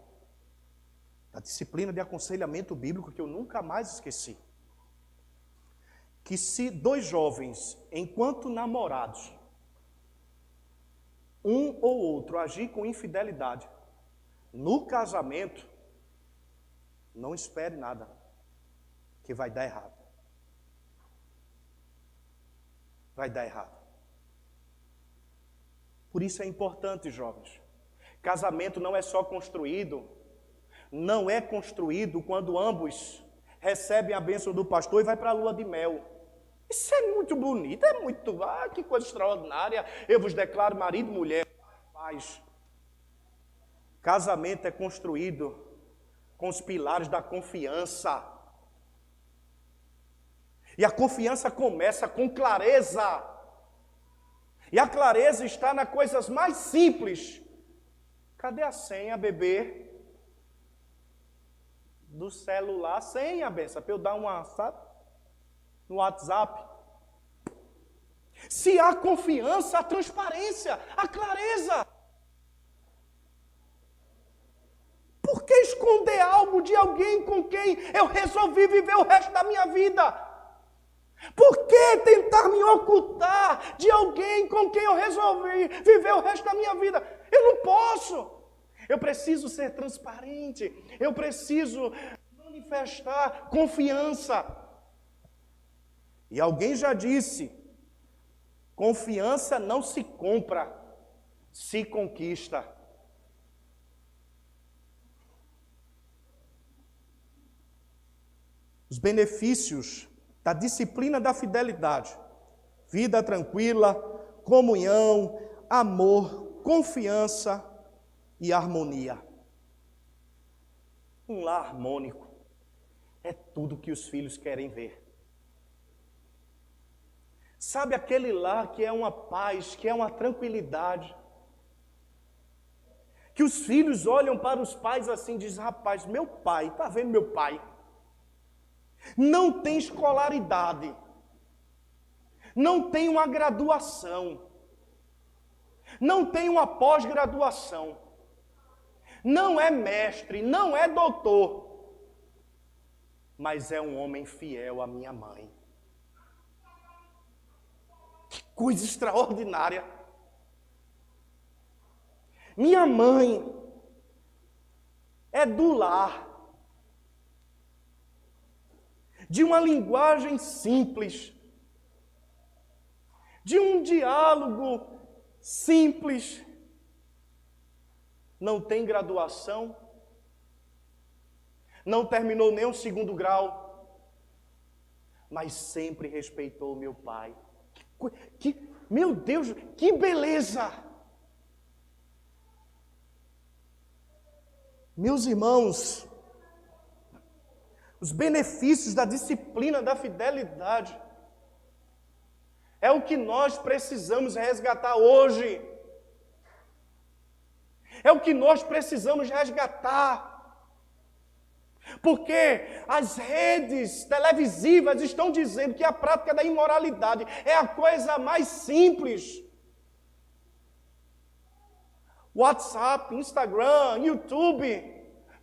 da disciplina de aconselhamento bíblico que eu nunca mais esqueci. Que se dois jovens, enquanto namorados, um ou outro agir com infidelidade, no casamento, não espere nada, que vai dar errado. Vai dar errado. Por isso é importante, jovens. Casamento não é só construído, não é construído quando ambos recebem a bênção do pastor e vai para a lua de mel. Isso é muito bonito, é muito, que coisa extraordinária. Eu vos declaro marido e mulher, paz. Casamento é construído com os pilares da confiança. E a confiança começa com clareza. E a clareza está nas coisas mais simples. Cadê a senha, bebê? Do celular, senha, benção, para eu dar uma, sabe? No WhatsApp. Se há confiança, há transparência, há clareza. Por que esconder algo de alguém com quem eu resolvi viver o resto da minha vida? Por que tentar me ocultar de alguém com quem eu resolvi viver o resto da minha vida? Eu não posso. Eu preciso ser transparente. Eu preciso manifestar confiança. E alguém já disse, confiança não se compra, se conquista. Os benefícios da disciplina da fidelidade: vida tranquila, comunhão, amor, confiança e harmonia. Um lar harmônico é tudo que os filhos querem ver. Sabe aquele lar que é uma paz, que é uma tranquilidade? Que os filhos olham para os pais assim e dizem, rapaz, meu pai, está vendo meu pai? Não tem escolaridade, não tem uma graduação, não tem uma pós-graduação, não é mestre, não é doutor, mas é um homem fiel à minha mãe. Que coisa extraordinária! Minha mãe é do lar, de uma linguagem simples, de um diálogo simples, não tem graduação, não terminou nem o 2º grau, mas sempre respeitou meu pai. Meu Deus, que beleza! Meus irmãos, os benefícios da disciplina da fidelidade é o que nós precisamos resgatar hoje. É o que nós precisamos resgatar. Porque as redes televisivas estão dizendo que a prática da imoralidade é a coisa mais simples. WhatsApp, Instagram, YouTube,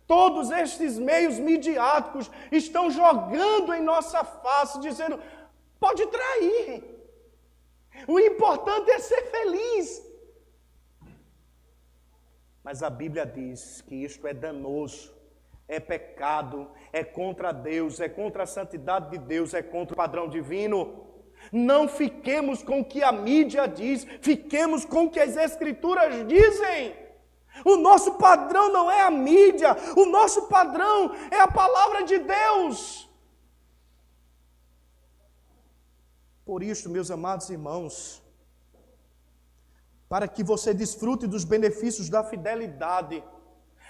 todos estes meios midiáticos estão jogando em nossa face, dizendo, pode trair. O importante é ser feliz. Mas a Bíblia diz que isto é danoso, é pecado, é contra Deus, é contra a santidade de Deus, é contra o padrão divino. Não fiquemos com o que a mídia diz, fiquemos com o que as Escrituras dizem. O nosso padrão não é a mídia, o nosso padrão é a palavra de Deus. Por isso, meus amados irmãos, para que você desfrute dos benefícios da fidelidade,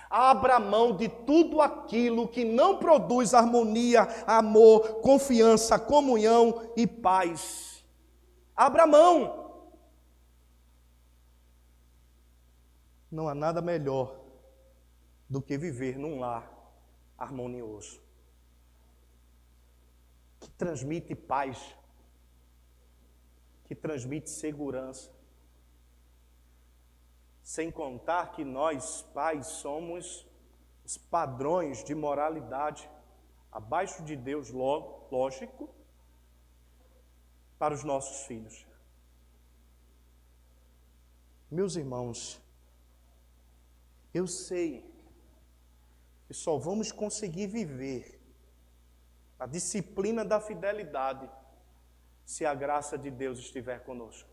abra mão de tudo aquilo que não produz harmonia, amor, confiança, comunhão e paz. Abra mão. Não há nada melhor do que viver num lar harmonioso, que transmite paz, que transmite segurança. Sem contar que nós, pais, somos os padrões de moralidade abaixo de Deus, lógico, para os nossos filhos. Meus irmãos, eu sei que só vamos conseguir viver a disciplina da fidelidade se a graça de Deus estiver conosco.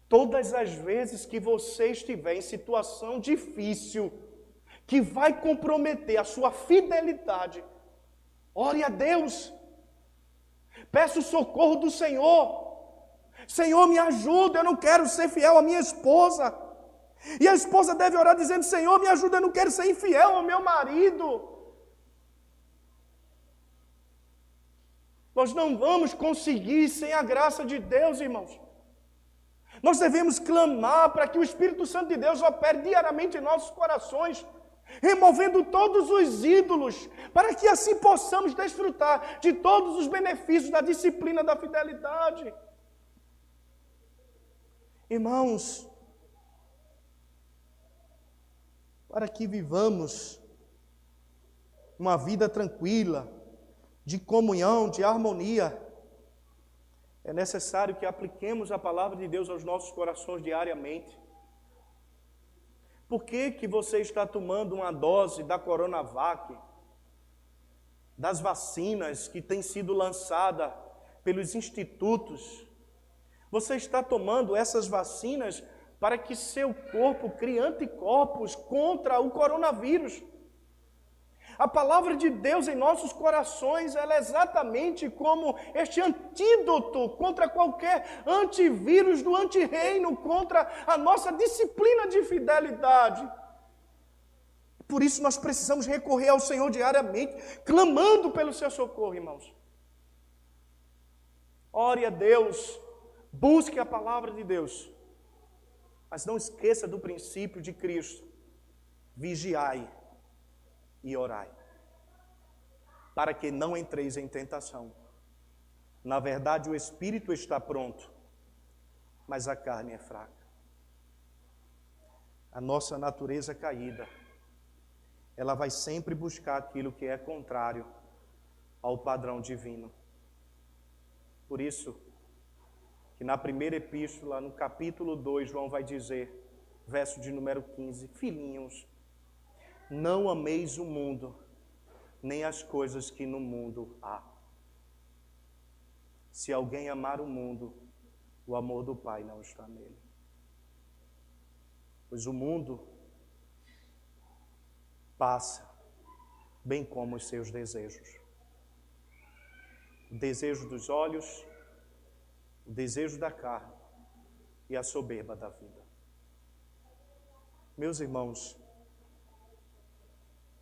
Todas as vezes que você estiver em situação difícil, que vai comprometer a sua fidelidade, ore a Deus. Peça o socorro do Senhor. Senhor, me ajuda, eu não quero ser fiel à minha esposa. E a esposa deve orar dizendo, Senhor, me ajuda, eu não quero ser infiel ao meu marido. Nós não vamos conseguir sem a graça de Deus, irmãos. Nós devemos clamar para que o Espírito Santo de Deus opere diariamente em nossos corações, removendo todos os ídolos, para que assim possamos desfrutar de todos os benefícios da disciplina da fidelidade. Irmãos, para que vivamos uma vida tranquila, de comunhão, de harmonia, é necessário que apliquemos a palavra de Deus aos nossos corações diariamente. Por que você está tomando uma dose da Coronavac, das vacinas que têm sido lançadas pelos institutos? Você está tomando essas vacinas para que seu corpo crie anticorpos contra o coronavírus. A palavra de Deus em nossos corações, ela é exatamente como este antídoto contra qualquer antivírus do antirreino, contra a nossa disciplina de fidelidade. Por isso nós precisamos recorrer ao Senhor diariamente, clamando pelo seu socorro, irmãos. Ore a Deus, busque a palavra de Deus, mas não esqueça do princípio de Cristo: vigiai e orai, para que não entreis em tentação. Na verdade, o espírito está pronto, mas a carne é fraca. A nossa natureza caída, ela vai sempre buscar aquilo que é contrário ao padrão divino. Por isso, que na primeira epístola, no capítulo 2, João vai dizer, verso de número 15, filhinhos, não ameis o mundo, nem as coisas que no mundo há. Se alguém amar o mundo, o amor do Pai não está nele. Pois o mundo passa, bem como os seus desejos. O desejo dos olhos, o desejo da carne e a soberba da vida. Meus irmãos,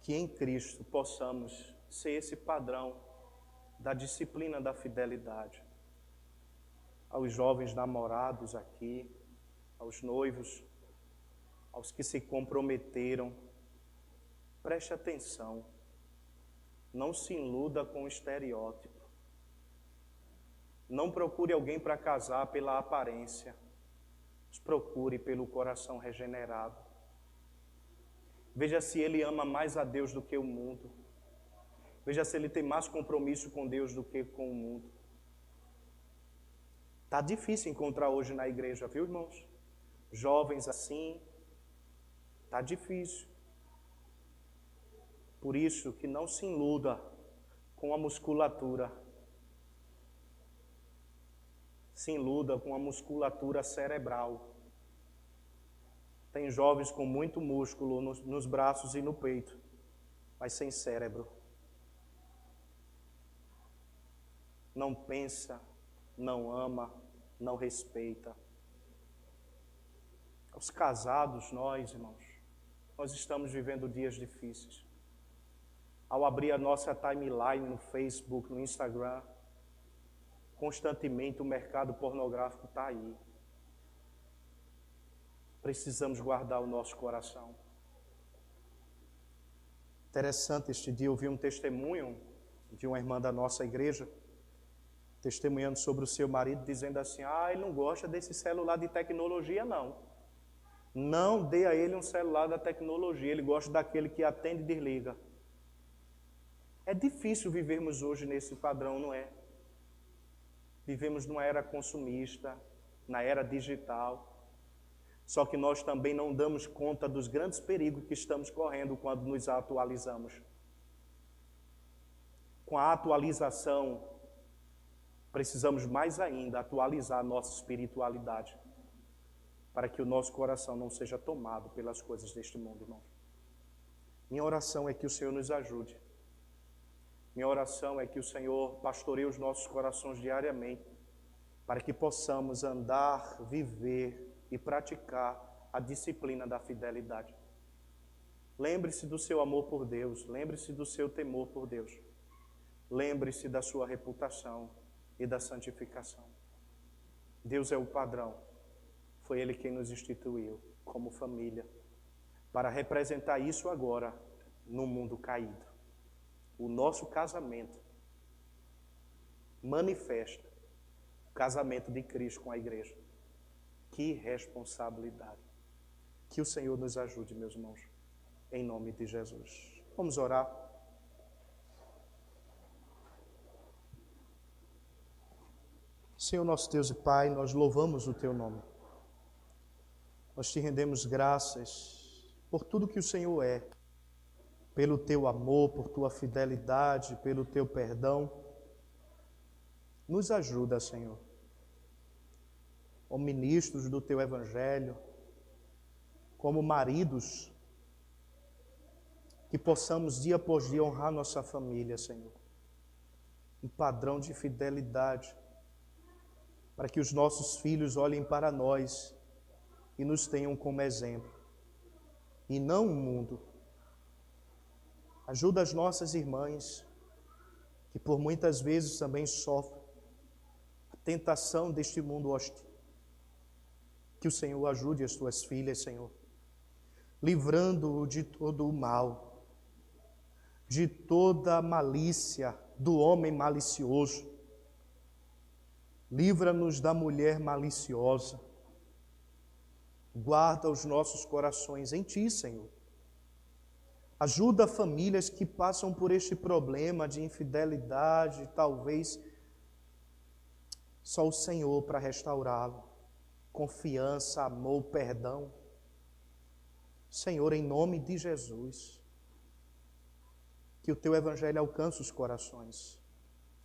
que em Cristo possamos ser esse padrão da disciplina da fidelidade. Aos jovens namorados aqui, aos noivos, aos que se comprometeram, preste atenção, não se iluda com o estereótipo. Não procure alguém para casar pela aparência, mas procure pelo coração regenerado. Veja se ele ama mais a Deus do que o mundo. Veja se ele tem mais compromisso com Deus do que com o mundo. Está difícil encontrar hoje na igreja, viu, irmãos? Jovens assim, está difícil. Por isso que não se iluda com a musculatura. Se iluda com a musculatura cerebral. Tem jovens com muito músculo nos braços e no peito, mas sem cérebro. Não pensa, não ama, não respeita. Os casados, nós, irmãos, nós estamos vivendo dias difíceis. Ao abrir a nossa timeline no Facebook, no Instagram, constantemente o mercado pornográfico está aí. Precisamos guardar o nosso coração. Interessante, este dia eu vi um testemunho de uma irmã da nossa igreja, testemunhando sobre o seu marido, dizendo assim, ele não gosta desse celular de tecnologia, não. Não dê a ele um celular da tecnologia, ele gosta daquele que atende e desliga. É difícil vivermos hoje nesse padrão, não é? Vivemos numa era consumista, na era digital. Só que nós também não damos conta dos grandes perigos que estamos correndo quando nos atualizamos. Com a atualização, precisamos mais ainda atualizar a nossa espiritualidade, para que o nosso coração não seja tomado pelas coisas deste mundo, irmãos. Minha oração é que o Senhor nos ajude. Minha oração é que o Senhor pastoreie os nossos corações diariamente, para que possamos andar, viver e praticar a disciplina da fidelidade. Lembre-se do seu amor por Deus, lembre-se do seu temor por Deus. Lembre-se da sua reputação e da santificação. Deus é o padrão. Foi Ele quem nos instituiu como família, para representar isso agora no mundo caído. O nosso casamento manifesta o casamento de Cristo com a igreja. Que responsabilidade. Que o Senhor nos ajude, meus irmãos, em nome de Jesus. Vamos orar. Senhor nosso Deus e Pai, nós louvamos o Teu nome. Nós te rendemos graças por tudo que o Senhor é, pelo Teu amor, por Tua fidelidade, pelo Teu perdão. Nos ajuda, Senhor, como ministros do Teu Evangelho, como maridos, que possamos dia após dia honrar nossa família, Senhor. Um padrão de fidelidade, para que os nossos filhos olhem para nós e nos tenham como exemplo, e não o mundo. Ajuda as nossas irmãs, que por muitas vezes também sofrem a tentação deste mundo hostil. Que o Senhor ajude as tuas filhas, Senhor, livrando-o de todo o mal, de toda a malícia do homem malicioso. Livra-nos da mulher maliciosa. Guarda os nossos corações em Ti, Senhor. Ajuda famílias que passam por este problema de infidelidade, talvez só o Senhor para restaurá-lo. Confiança, amor, perdão. Senhor, em nome de Jesus, que o Teu Evangelho alcance os corações,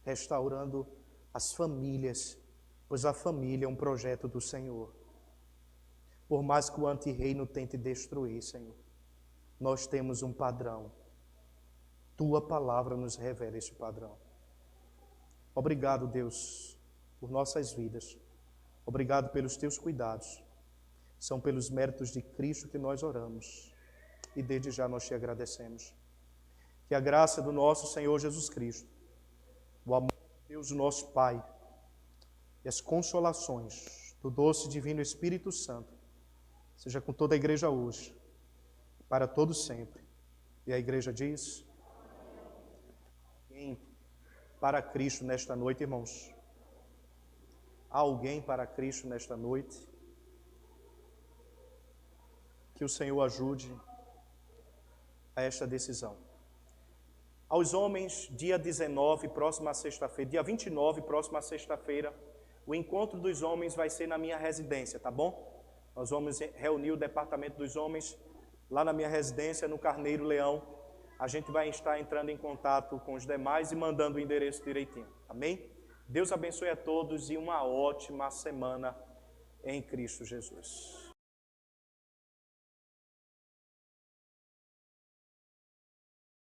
restaurando as famílias, pois a família é um projeto do Senhor. Por mais que o antirreino tente destruir, Senhor, nós temos um padrão. Tua palavra nos revela esse padrão. Obrigado, Deus, por nossas vidas. Obrigado pelos Teus cuidados. São pelos méritos de Cristo que nós oramos. E desde já nós Te agradecemos. Que a graça do nosso Senhor Jesus Cristo, o amor de Deus, o nosso Pai, e as consolações do doce e divino Espírito Santo, seja com toda a igreja hoje, para todos sempre. E a igreja diz: alguém para Cristo nesta noite, irmãos? Há alguém para Cristo nesta noite? Que o Senhor ajude a esta decisão. Aos homens, dia 19, próxima sexta-feira, dia 29, próxima sexta-feira, o encontro dos homens vai ser na minha residência, tá bom? Nós vamos reunir o departamento dos homens lá na minha residência, no Carneiro Leão. A gente vai estar entrando em contato com os demais e mandando o endereço direitinho. Amém? Deus abençoe a todos e uma ótima semana em Cristo Jesus.